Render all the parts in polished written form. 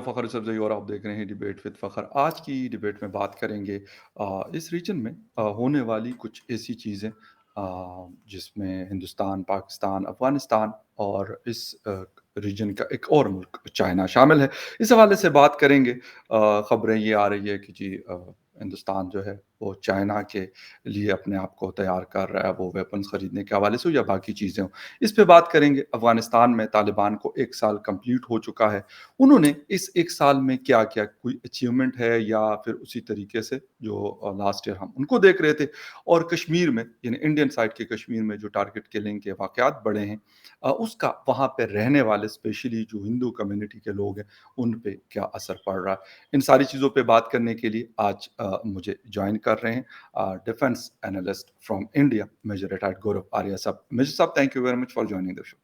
फ़खर सरजई और आप देख रहे हैं डिबेट विद फ़खर। आज की डिबेट में बात करेंगे इस रीजन में होने वाली कुछ ऐसी चीज़ें जिसमें हिंदुस्तान, पाकिस्तान, अफ़गानिस्तान और इस रीजन का एक और मुल्क चाइना शामिल है। इस हवाले से बात करेंगे। ख़बरें ये आ रही है कि जी हिंदुस्तान जो है वो चाइना के लिए अपने आप को तैयार कर रहा है, वो वेपन्स खरीदने के हवाले से हो या बाकी चीज़ें हों। इस पे बात करेंगे। अफ़गानिस्तान में तालिबान को 1 साल कंप्लीट हो चुका है। उन्होंने इस 1 साल में क्या किया? कोई अचीवमेंट है या फिर उसी तरीके से जो लास्ट ईयर हम उनको देख रहे थे? और कश्मीर में यानी इंडियन साइड के कश्मीर में जो टारगेट किलिंग के वाक़यात बढ़े हैं उसका वहाँ पे रहने वाले स्पेशली जो हिंदू कम्युनिटी के लोग हैं, उन पे क्या असर पड़ रहा है? इन सारी चीज़ों पे बात करने के लिए आज मुझे जॉइन कर रहे हैं defence analyst from India major retired Gaurav Arya sahab. Major sahab, thank you very much for joining the show.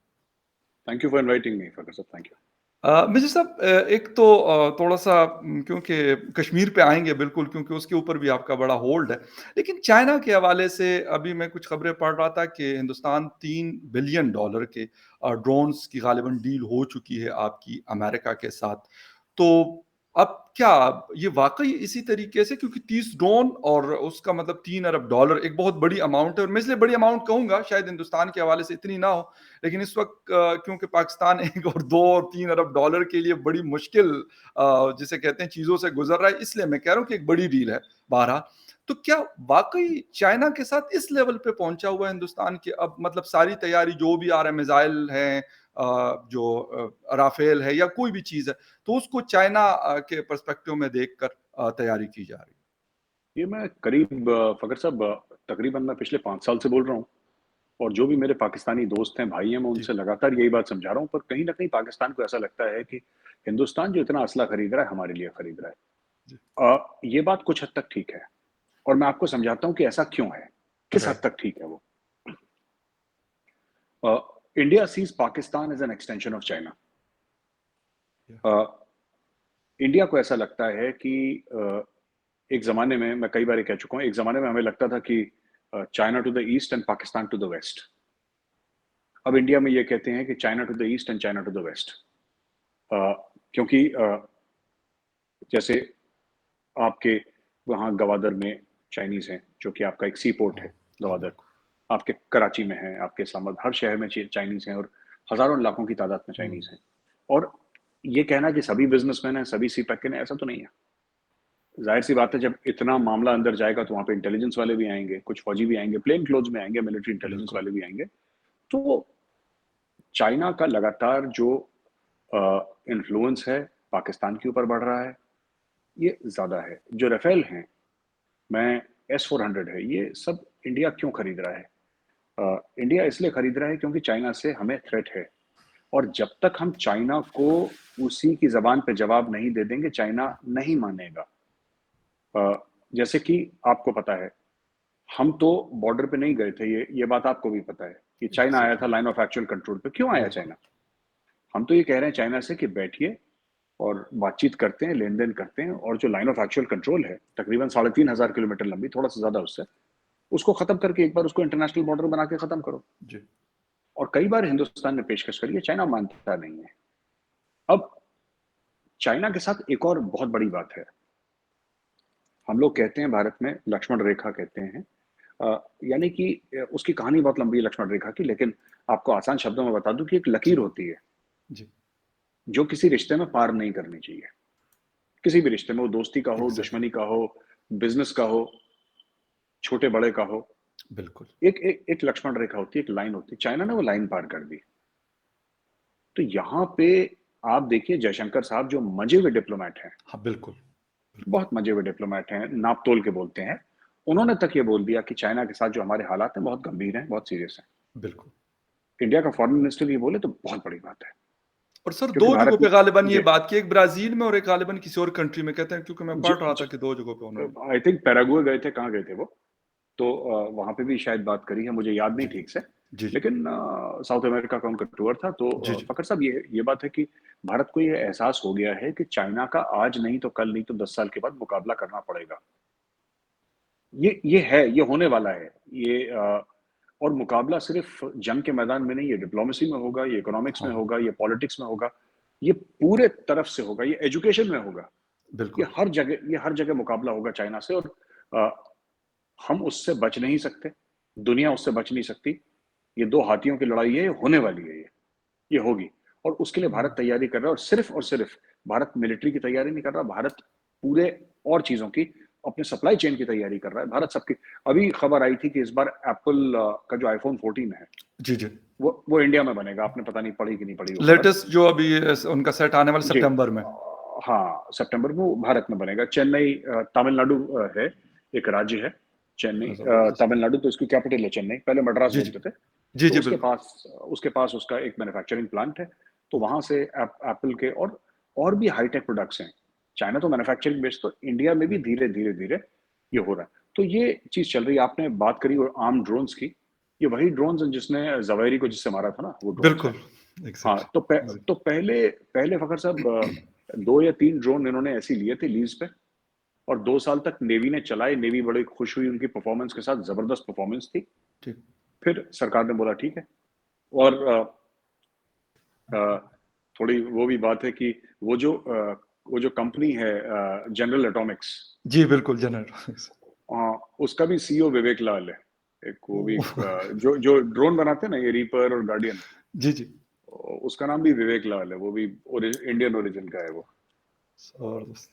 Thank you for inviting me, Fakar sir. Thank you. Major sahab, एक तो थोड़ा-सा क्योंकि कश्मीर पे आएँगे बिल्कुल, क्योंकि उसके ऊपर भी आपका बड़ा होल्ड है। लेकिन चाइना के हवाले से अभी मैं कुछ खबरें पढ़ रहा था कि हिंदुस्तान $3 बिलियन के ड्रोन्स की ग़ालिबन डील हो चुकी है आपकी अमेरिका के साथ। तो अब क्या ये वाक़ई इसी तरीके से, क्योंकि 30 ड्रोन और उसका मतलब $3 अरब एक बहुत बड़ी अमाउंट है, और मैं इसलिए बड़ी अमाउंट कहूँगा, शायद हिंदुस्तान के हवाले से इतनी ना हो, लेकिन इस वक़्त क्योंकि पाकिस्तान 1 और 2 और $3 अरब के लिए बड़ी मुश्किल जिसे कहते हैं चीज़ों से गुज़र रहा है, इसलिए मैं कह रहा हूँ कि एक बड़ी डील है बहरहाल। तो क्या वाक़ई चाइना के साथ इस लेवल पे पहुँचा हुआ है हिंदुस्तान कि अब मतलब सारी तैयारी जो भी आ रहा है, मिसाइल हैं जो राफ़ेल है या कोई भी चीज़ है, तो उसको चाइना के पर्सपेक्टिव में देखकर तैयारी की जा रही है? ये मैं करीब फ़खर साहब तकरीबन मैं पिछले 5 साल से बोल रहा हूँ और जो भी मेरे पाकिस्तानी दोस्त हैं, भाई हैं, मैं जी, उनसे लगातार यही बात समझा रहा हूँ, पर कहीं न कहीं पाकिस्तान को ऐसा लगता है कि हिंदुस्तान जो इतना असला खरीद रहा है, हमारे लिए खरीद रहा जी। है। ये बात कुछ हद तक ठीक है और मैं आपको समझाता हूँ कि ऐसा क्यों है, किस हद राइट। तक ठीक है वो। Uh, India sees Pakistan as an extension of China. या अ, इंडिया को ऐसा लगता है कि एक ज़माने में मैं कई बार ये कह चुका हूँ, एक ज़माने में हमें लगता था कि China to the east and Pakistan to the west. अब इंडिया में ये कहते हैं कि China to the east and China to the west. Uh, क्योंकि जैसे आपके वहाँ गवादर में चाइनीज़ हैं, जो कि आपका एक सी पोर्ट है, हाँ, हाँ, गवादर। बिल्कुल। आपके कराची में है, आपके इस्लामाबाद, हर शहर में चाइनीज़ हैं और हज़ारों लाखों की तादाद में हुँ, चाइनीज़ हैं। और ये कहना कि सभी बिज़नेसमैन हैं, सभी सी पैकेन हैं, ऐसा तो नहीं है। ज़ाहिर-सी बात है, जब इतना मामला अंदर जाएगा, तो वहाँ पे इंटेलिजेंस वाले भी आएँगे, कुछ फौजी भी आएँगे, प्लेन क्लोथ्स में आएँगे, मिलिट्री इंटेलिजेंस बिल्कुल। वाले भी आएँगे। तो चाइना का लगातार जो इन्फ्लुएंस है, पाकिस्तान के ऊपर बढ़ रहा है, ये ज़्यादा है। जो राफ़ेल हैं, मैं एस-400 है, ये सब इंडिया क्यों खरीद रहा है? इंडिया इसलिए खरीद रहा है क्योंकि चाइना से हमें थ्रेट है और जब तक हम चाइना को उसी की ज़बान पे जवाब नहीं दे देंगे, चाइना नहीं मानेगा। जैसे कि आपको पता है, हम तो बॉर्डर पे नहीं गए थे, ये बात आपको भी पता है कि चाइना आया था exactly. Line of actual control पे। क्यों आया बिल्कुल। चाइना? हम तो ये कह रहे हैं चाइना से कि बैठिए और बातचीत करते हैं, लेन-देन करते हैं और जो लाइन ऑफ एक्चुअल कंट्रोल है, तकरीबन 3500 किलोमीटर लंबी, थोड़ा-सा ज़्यादा उससे, उसको खत्म करके एक बार उसको इंटरनेशनल बॉर्डर बना के खत्म करो। जी। और कई बार हिंदुस्तान ने पेशकश करी है, चाइना मानता नहीं है। अब चाइना के साथ एक और बहुत बड़ी बात है। हम लोग कहते हैं भारत में लक्ष्मण रेखा कहते हैं। यानी कि उसकी कहानी बहुत लंबी है लक्ष्मण रेखा की, लेकिन आपको आसान शब्दों में बता दूँ कि एक लकीर जी, होती है, जी। जो किसी रिश्ते में पार नहीं करनी चाहिए। किसी भी रिश्ते में, वो दोस्ती का हो, एग्ज़ैक्टली। दुश्मनी का हो, बिज़नेस का हो, छोटे-बड़े का हो। बिल्कुल। एक लक्ष्मण रेखा होती है, एक लाइन होती है। चाइना ने वो लाइन पार कर दी। तो यहाँ पे आप देखिए जयशंकर साहब जो मजे हुए डिप्लोमैट हैं, हाँ, बिल्कुल, बिल्कुल। बहुत मजे हुए डिप्लोमैट हैं, नाप-तोल के बोलते हैं। उन्होंने तक ये बोल दिया कि चाइना के साथ जो हमारे हालात हैं, बहुत गंभीर हैं, बहुत सीरियस हैं। बिल्कुल। इंडिया का फॉरेन मिनिस्टर ये बोले तो बहुत बड़ी बात है, और सर क्योंकि 2 जगहों भारत पे में ग़ालिबन ये जी, बात की, एक ब्राज़ील में और एक ग़ालिबन किसी और कंट्री में कहते हैं, क्योंकि मैं जी, पढ़ रहा जी था कि 2 जगहों पे उन्होंने आई थिंक पैराग्वे गए थे, कहाँ गए थे वो? तो वहाँ पे भी शायद बात करी है, मुझे याद नहीं जी। ठीक से। जी, जी। लेकिन साउथ अमेरिका का उनका टूर था, तो जी, जी। फ़खर साहब ये बात है कि भारत को ये एहसास हो गया है कि चाइना का आज नहीं तो कल नहीं तो 10 साल के बाद मुकाबला करना पड़ेगा। ये है, ये होने वाला है। ये और मुकाबला सिर्फ़ जंग के मैदान में नहीं, ये डिप्लोमेसी में होगा, ये इकोनॉमिक्स में हाँ, होगा, ये पॉलिटिक्स में होगा। ये पूरे तरफ से होगा, ये एजुकेशन में होगा, बिल्कुल, ये हर जगह मुकाबला होगा चाइना से, और अ, हम उससे बच नहीं सकते, दुनिया उससे बच नहीं सकती। ये 2 हाथियों की लड़ाई है, ये होने वाली है ये होगी, और उसके लिए भारत हुँ, तैयारी कर रहा है, और सिर्फ भारत मिलिट्री की तैयारी नहीं कर रहा, भारत पूरे और चीज़ों की, अपने सप्लाई चेन की तैयारी कर रहा है, भारत सबकी। अभी खबर आई थी कि इस बार एप्पल का जो आईफ़ोन 14 है, जी, जी। वो इंडिया में बनेगा, आपने पता नहीं पढ़ी कि नहीं पढ़ी वो खबर? लेटेस्ट जो अभी उनका सेट आने वाला जी। सितंबर में। हाँ, सितंबर में वो भारत में बनेगा। चेन्नई तमिलनाडु है, एक राज्य है, चेन्नई ज़बरदस्त। तमिलनाडु, तो इसकी कैपिटल है चेन्नई, पहले मद्रास जी, जी। बोलते थे। जी, तो जी, बिल्कुल। उसके पास उसका एक मैन्युफैक्चरिंग प्लांट है, तो ओके, वहाँ से एप्पल के और भी हाई-टेक प्रोडक्ट्स हैं। चाइना तो मैन्युफैक्चरिंग बेस्ड, तो इंडिया में भी बिल्कुल। धीरे-धीरे ये हो रहा है। तो ये चीज़ चल रही है। आपने बात करी और आर्म्ड ड्रोन्स की, ये वही ड्रोन्स हैं जिसने ज़वाहिरी को जिससे मारा था ना, वो ड्रोन्स हैं। बिल्कुल, हाँ, एग्ज़ैक्टली, तो एग्ज़ैक्टली। पहले पहले फ़खर साहब 2 या 3 ड्रोन इन्होंने ऐसे ही लिए थे लीज़ पे, और 2 साल तक नेवी ने चलाए, नेवी बड़ी खुश हुई उनकी परफ़ॉर्मेंस के साथ, ज़बरदस्त परफ़ॉर्मेंस थी। ठीक। फिर सरकार ने बोला ठीक है, और अ, थोड़ी वो भी बात है कि वो जो कंपनी है जनरल एटॉमिक्स, जी, बिल्कुल, जनरल उसका भी सीईओ विवेक लाल है। एक वो भी ओह! जो ड्रोन बनाते हैं ना, ये रीपर और गार्डियन, जी, जी। उसका नाम भी विवेक लाल है, वो भी इंडियन ओरिजिन का है वो। ज़बरदस्त।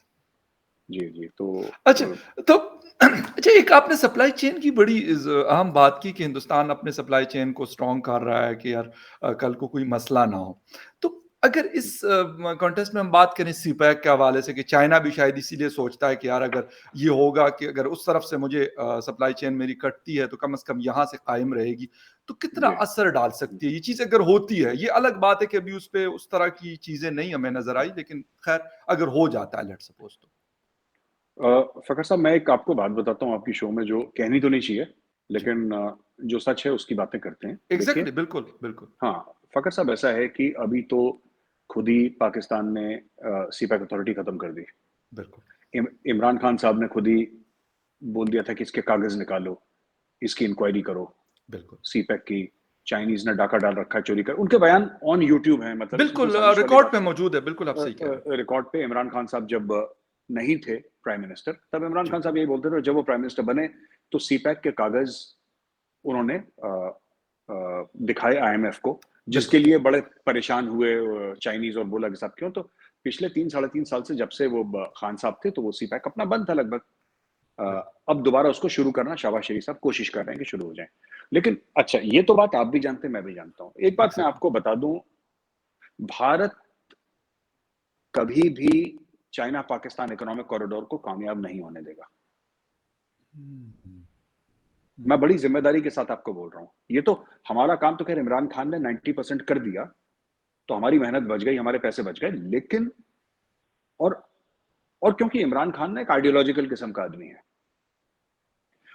जी, तो अच्छा, अ, तो अच्छा, एक आपने सप्लाई चेन की बड़ी अहम बात की कि हिंदुस्तान अपने सप्लाई चेन को स्ट्रॉन्ग कर रहा है कि यार कल को कोई मसला ना हो। तो अगर इस कॉन्टेक्स्ट में हम बात करें सीपैक के हवाले से कि चाइना भी शायद इसीलिए सोचता है कि यार अगर ये होगा कि अगर उस तरफ से मुझे सप्लाई चेन मेरी कटती है तो कम से कम यहाँ से कायम रहेगी। तो कितना जी। असर डाल सकती है ये चीज़ अगर होती है? ये अलग बात है कि अभी उस पे उस तरह की चीज़ें नहीं हमें नज़र आई, लेकिन खैर अगर हो जाता है लेट्स सपोज़ तो। फ़खर साहब, मैं एक आपको बात बताता हूँ आपकी शो में, जो कहनी तो नहीं चाहिए, जी। लेकिन जो सच है उसकी बातें करते हैं। देखिए, एग्ज़ैक्टली, बिल्कुल, बिल्कुल, हाँ, फ़खर साहब, ऐसा है कि अभी तो खुद ही पाकिस्तान ने सीपैक अथॉरिटी खत्म कर दी। बिल्कुल, इमरान खान साहब ने खुद ही बोल दिया था कि इसके कागज़ निकालो, इसकी इंक्वायरी करो, बिल्कुल। सीपैक की। चाइनीज़ ने डाका डाल रखा है, चोरी कर, उनके बयान ऑन यूट्यूब हैं, मतलब इसमें कोई बिल्कुल साजिश वाली रिकॉर्ड बात पे नहीं। मौजूद है, बिल्कुल आप सही कह रहे हैं। रिकॉर्ड पे इमरान खान साहब जब नहीं थे प्राइम मिनिस्टर, तब इमरान जी, खान साहब यही बोलते थे, और जब वो प्राइम मिनिस्टर बने, तो सीपैक के कागज़ उन्होंने दिखाए आईएमएफ को, जिसके बिल्कुल, लिए बड़े परेशान हुए चाइनीज़, और बोला कि साहब क्यों? तो पिछले 3 साढ़े 3 साल से जब से वो खान साहब थे, तो वो सीपैक अपना बंद था लगभग। बिल्कुल, अब दोबारा उसको शुरू करना, शाहबाज शरीफ साहब कोशिश कर रहे हैं कि शुरू हो जाए। लेकिन अच्छा, ये तो बात आप भी जानते हैं, मैं भी जानता हूँ। एक बात मैं एग्ज़ैक्टली। आपको बता दूँ, भारत कभी भी चाइना पाकिस्तान इकोनॉमिक कॉरिडोर को कामयाब नहीं होने देगा। हुँ, हुँ, मैं हुँ। बड़ी ज़िम्मेदारी के साथ आपको बोल रहा हूँ। ये तो हमारा काम तो ख़ैर इमरान खान ने 90% कर दिया, तो हमारी मेहनत बच गई, हमारे पैसे बच गए, लेकिन और और क्योंकि इमरान खान ना एक आइडियोलॉजिकल किस्म का आदमी है।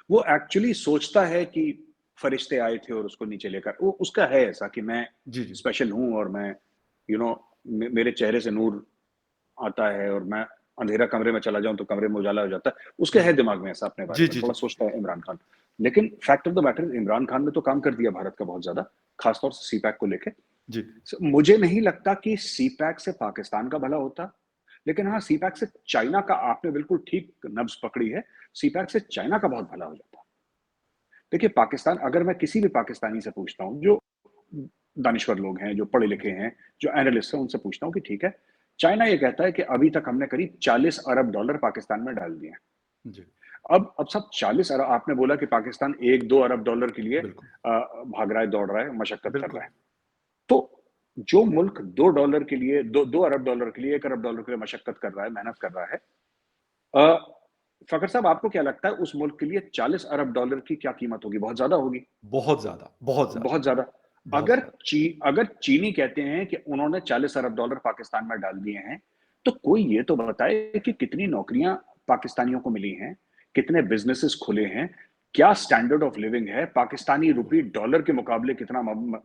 वो एक्चुअली सोचता है कि फरिश्ते आए थे और उसको नीचे लेकर, वो उसका है ऐसा कि मैं जी, जी, स्पेशल हूँ, और मैं यू नो मेरे चेहरे से नूर आता है, और मैं अंधेरा कमरे में चला जाऊँ तो कमरे में उजाला हो जाता है। उसके है बिल्कुल। दिमाग में ऐसा अपने बारे जी, में, जी, थोड़ा जी, सोचता है इमरान खान। लेकिन fact of the matter, Imran Khan ने तो काम कर दिया भारत का बहुत ज़्यादा, खास तौर से सीपैक को लेके। जी, मुझे नहीं लगता कि सीपैक से पाकिस्तान का भला होता, लेकिन हाँ, सीपैक से चाइना का, आपने बिल्कुल ठीक नब्ज़ पकड़ी है, सीपैक से चाइना का बहुत भला हो जाता। देखिए, पाकिस्तान, अगर मैं किसी भी पाकिस्तानी से पूछता हूँ, जो दानिश्वर लोग हैं, जो पढ़े-लिखे जी, हैं, जो एनालिस्ट हैं, उनसे पूछता हूँ कि ठीक है, चाइना ये कहता है कि अभी तक हमने करीब $40 अरब पाकिस्तान में डाल दिए हैं। जी, अब सब 40 अरब, आपने बोला कि पाकिस्तान 1-2 अरब डॉलर के लिए बिल्कुल, भाग रहा है, दौड़ रहा है, मशक्कत कर रहा बिल्कुल। है। तो जो मुल्क 2 डॉलर के लिए, 2 अरब डॉलर के लिए, 1 अरब डॉलर के लिए मशक्कत कर रहा है, मेहनत कर रहा है, अ, फ़खर साहब, आपको क्या लगता है उस मुल्क के लिए $40 अरब की क्या कीमत होगी? बहुत ज़्यादा होगी। बहुत ज़्यादा, बहुत ज़्यादा, बहुत ज़्यादा। बहुत ज़्यादा। अगर चीनी कहते हैं कि उन्होंने $40 अरब पाकिस्तान में डाल दिए हैं, तो कोई ये तो बताए कि कितनी नौकरियाँ पाकिस्तानियों को मिली हैं, कितने बिज़नेसेस खुले हैं, क्या स्टैंडर्ड ऑफ लिविंग है, पाकिस्तानी रुपये डॉलर के मुकाबले कितना म म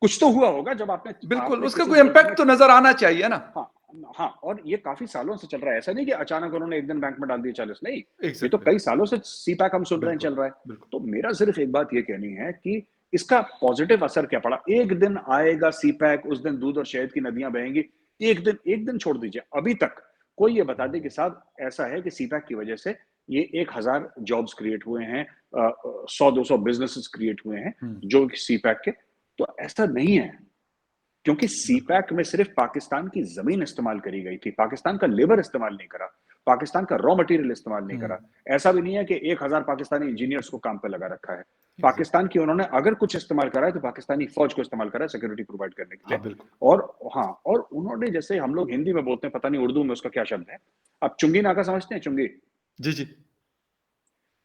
कुछ तो हुआ होगा जब आपने बिल्कुल, आपने उसका किसी कोई मुल्क में। इम्पैक्ट तो नज़र आना चाहिए ना। हाँ, हाँ, और ये काफ़ी सालों से चल रहा है, ऐसा नहीं कि अचानक उन्होंने एक दिन बैंक में डाल दिए 40, नहीं, ये तो एग्ज़ैक्टली, कई सालों से सीपैक हम सुन रहे हैं, बिल्कुल, चल रहा है। बिल्कुल। तो मेरा सिर्फ़ एक बात ये कहनी है कि इसका पॉज़िटिव असर क्या पड़ा? एक दिन आएगा सीपैक, उस दिन दूध और शहद की नदियाँ बहेंगी, एक दिन छोड़ दीजिए, अभी तक कोई ये बता दे कि साहब ऐसा है कि सीपैक की वजह से ये 1000 जॉब्स क्रिएट हुए हैं, 100-200 बिजनेसेस क्रिएट हुए हैं हुँ, जो सीपैक के। तो ऐसा नहीं है, क्योंकि बिल्कुल। सीपैक में सिर्फ पाकिस्तान की जमीन इस्तेमाल करी गई थी, पाकिस्तान का लेबर इस्तेमाल नहीं करा, पाकिस्तान का रॉ मटेरियल इस्तेमाल नहीं करा। हुँ, ऐसा भी नहीं है कि 1000 पाकिस्तानी इंजीनियर्स को काम पे लगा रखा है। एग्ज़ैक्टली। पाकिस्तान की उन्होंने अगर कुछ इस्तेमाल करा है तो पाकिस्तानी फौज को इस्तेमाल करा है सिक्योरिटी प्रोवाइड करने के लिए। हाँ, बिल्कुल। और हाँ, और उन्होंने, जैसे हम लोग हिंदी में बोलते हैं, पता नहीं उर्दू में उसका क्या शब्द है, आप चुंगी नाका समझते हैं? चुंगी, जी, जी।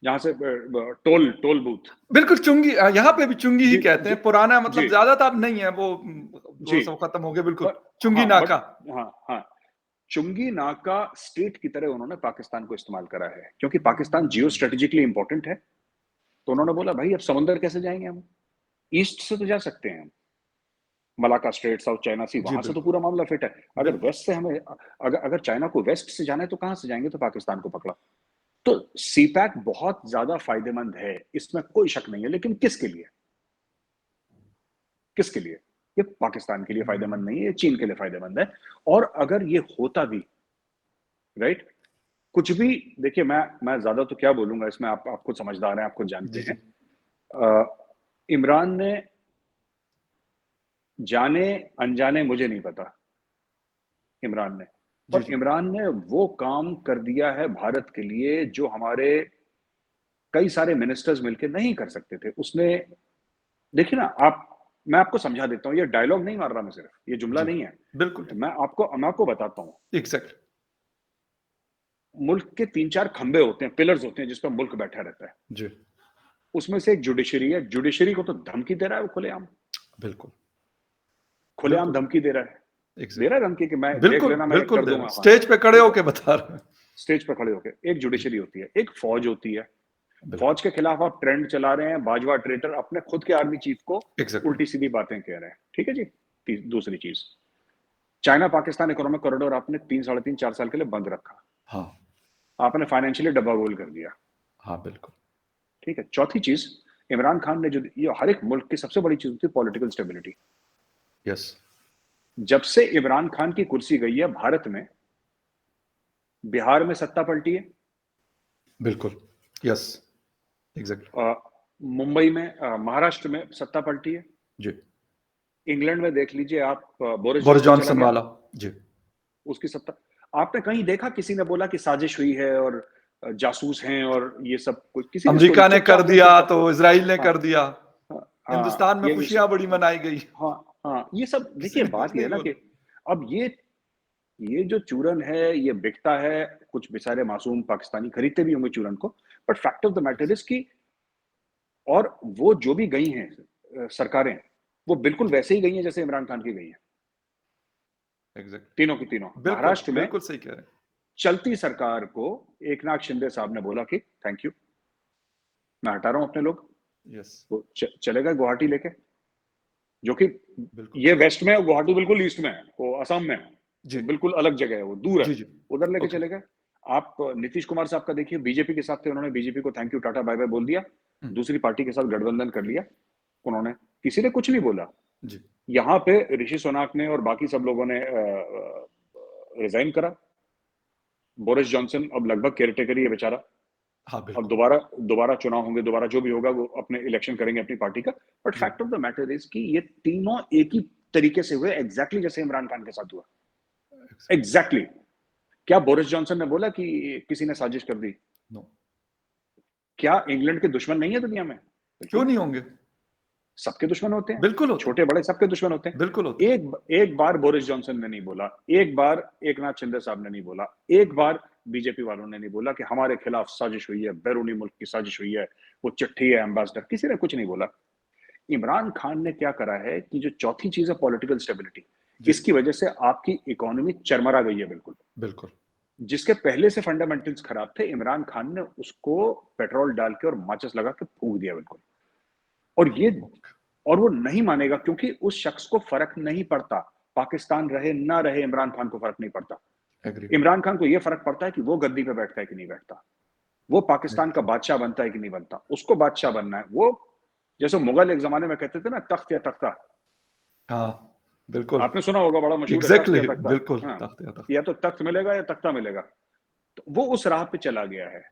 जहां से टोल टोल बूथ। बिल्कुल चुंगी यहाँ पे भी चुंगी ही जी कहते जी हैं, पुराना जी मतलब ज़्यादा तो अब नहीं है वो वो जी। सब खत्म हो गया बिल्कुल। बट चुंगी हाँ, बट नाका। हाँ हाँ, चुंगी नाका स्टेट की तरह उन्होंने पाकिस्तान को इस्तेमाल करा है, क्योंकि पाकिस्तान जियो हुँ, स्ट्रेटेजिकली इंपॉर्टेंट है। तो उन्होंने ओके। बोला भाई अब समुंदर कैसे जाएंगे हम, ईस्ट से तो जा सकते हैं, मलाका स्ट्रेट, साउथ चाइना सी, जी, वहां से तो बिल्कुल, पूरा मामला फिट है। अगर बिल्कुल। वेस्ट से हमें, अगर अगर चाइना को वेस्ट से जाना है तो कहां से जाएंगे, तो पाकिस्तान को पकड़ा। तो सीपैक बहुत ज्यादा फायदेमंद है, इसमें कोई शक नहीं है, लेकिन किसके लिए? किसके लिए? ये पाकिस्तान के लिए फायदेमंद हुँ, नहीं है, ये चीन के लिए फायदेमंद है। और अगर ये होता भी, राइट, कुछ भी, देखिए मैं ज्यादा तो क्या बोलूंगा इसमें, आप खुद समझदार हैं, आप खुद जानते जी, हैं। जी। इमरान ने, जाने अनजाने मुझे नहीं पता, इमरान ने, जी, पर जी। इमरान ने वो काम कर दिया है भारत के लिए जो हमारे कई सारे मिनिस्टर्स मिलकर नहीं कर सकते थे। उसने, देखिए ना आप, मैं आपको समझा देता हूँ, ये डायलॉग नहीं मार रहा मैं, सिर्फ ये जुमला जी, नहीं है, बिल्कुल ठीक। मैं आपको बताता हूँ। एग्ज़ैक्टली। मुल्क के 3-4 खंबे होते हैं, पिलर्स होते हैं जिस पर मुल्क बैठा रहता है। जी, उसमें से एक जुडिशरी है, जुडिशरी को तो धमकी दे रहा है वो खुलेआम, बिल्कुल, खुलेआम बिल्कुल, धमकी दे रहा है। दे रहा एग्ज़ैक्टली। है धमकी कि मैं देख बिल्कुल, लेना, मैं बिल्कुल कर दे रहे दूँगा, हैं। हाँ। स्टेज पे खड़े ठीक है? होके बता रहे हैं। स्टेज पे खड़े होके, एक जी, जुडिशरी होती है, एक फौज होती है। बिल्कुल, फौज के खिलाफ आप ट्रेंड चला रहे हैं, बाजवा ट्रेटर अपने खुद के आर्मी चीफ को एग्ज़ैक्टली। उल्टी-सीधी बातें कह रहे हैं। ठीक है जी? दूसरी चीज़, चाइना पाकिस्तान इकोनॉमिक कॉरिडोर आपने 3 साढ़े 3 4 साल के लिए बंद रखा। हाँ, आपने फाइनेंशियली डब्बा-गुल कर दिया। हाँ, बिल्कुल। ठीक है? चौथी चीज़, इमरान खान ने जो, ये हर एक मुल्क की सबसे बड़ी चीज़ होती है पॉलिटिकल स्टेबिलिटी। यस, जब से इमरान खान की कुर्सी गई है भारत में, बिहार में सत्ता पलटी है, बिल्कुल। Yes, exactly. अ, मुंबई में, महाराष्ट्र में सत्ता पलटी है, जी, इंग्लैंड में देख लीजिए आप, बोरिस बोरिस जॉनसन चला जॉनसन गया, वाला। जी। उसकी सत्ता। आपने कहीं देखा किसी ने बोला कि साजिश हुई है और जासूस हैं और ये सब कुछ, किसी ने स्टोरी, अमेरिका ने कर चुपचाप लोग दिया चुप, तो इज़राइल ने हाँ कर दिया। हाँ हाँ, हिंदुस्तान में ये सब, खुशियाँ बड़ी हाँ मनाई गई। हाँ हाँ, ये सब किसी देखिए, ने कुछ बात ये है नहीं ना कि बोला। अब ये जो चूरन है ये बिकता है, कुछ बेचारे मासूम पाकिस्तानी खरीदते भी होंगे चूरन को, but fact of the matter yes, is कि, और वो जो भी गई हैं सरकारें, वो बिल्कुल जी, वैसे ही गई हैं जैसे इमरान खान की गई हैं, तीनों की तीनों। एग्ज़ैक्टली। बिल्कुल, महाराष्ट्र में बिल्कुल सही कह रहे हैं। चलती सरकार को एकनाथ शिंदे साहब ने बोला कि थैंक यू, मैं हटा रहा हूं अपने लोग, यस, वो चले गए गुवाहाटी लेके, जो कि बिल्कुल। ये वेस्ट में है, गुवाहाटी बिल्कुल ईस्ट में है, वो असम में है, जी, वो बिल्कुल अलग जगह है, वो दूर है, जी, जी। उधर लेके ओके। चले गए। आप नीतीश कुमार साहब का देखिए, बीजेपी के साथ थे, उन्होंने बीजेपी को thank you tata bye bye बोल दिया, हुँ, दूसरी पार्टी के साथ गठबंधन कर लिया उन्होंने, किसी ने कुछ नहीं बोला। जी। यहाँ पे ऋषि सुनाक ने और बाकी सब लोगों ने रिजाइन करा, बोरिस जॉनसन अब लगभग केयरटेकर ही है बेचारा। हाँ, अब बिल्कुल। दोबारा दोबारा चुनाव होंगे, दोबारा जो भी होगा वो अपने इलेक्शन करेंगे अपनी पार्टी का। बट जी, fact of the matter is कि ये तीनों एक ही तरीके से हुए, एग्जैक्टली जैसे इमरान खान के साथ हुआ, एग्ज़ैक्ट एग्जैक्टली। क्या बोरिस जॉनसन ने बोला कि किसी ने साजिश कर दी? नो। क्या इंग्लैंड के दुश्मन नहीं है दुनिया में? क्यों बिल्कुल है, नहीं होंगे? सबके दुश्मन होते हैं, बिल्कुल होते हैं, छोटे बड़े सबके दुश्मन होते हैं। बिल्कुल होते हैं। एक बार बोरिस जॉनसन ने नहीं बोला, एक बार एकनाथ शिंदे साहब ने नहीं बोला, एक बार बीजेपी वालों ने नहीं बोला कि हमारे खिलाफ साजिश हुई है, बैरूनी मुल्क की साजिश हुई है, वो चिट्ठी है एम्बेसडर, किसी ने कुछ नहीं बोला। इमरान खान ने क्या करा है कि जो चौथी चीज है पॉलिटिकल स्टेबिलिटी, जी, इसकी वजह से आपकी इकोनॉमी चरमरा गई है बिल्कुल। बिल्कुल। जिसके पहले से फंडामेंटल्स खराब थे, इमरान खान ने उसको पेट्रोल डाल के और माचिस लगा के फूंक दिया बिल्कुल। और ये, ओके, और वो नहीं मानेगा, क्योंकि उस शख्स को फर्क नहीं पड़ता, पाकिस्तान रहे ना रहे, इमरान खान को फर्क नहीं पड़ता। एग्री, इमरान खान को यह फर्क पड़ता है कि वो गद्दी पे बैठता है कि नहीं बैठता, वो पाकिस्तान का एग्री। बादशाह बनता है कि नहीं बनता, उसको बादशाह बनना है। वो, जैसे मुगल एक जमाने में कहते थे ना, तख्त या तख्ता, हाँ, बिल्कुल। आपने सुना होगा, बड़ा मशहूर है, तख्त एग्ज़ैक्टली, या तख्ता। बिल्कुल, हाँ, तख्त या तख्ता। या तो तख्त मिलेगा या तख्ता मिलेगा। तो वो उस राह पे चला गया है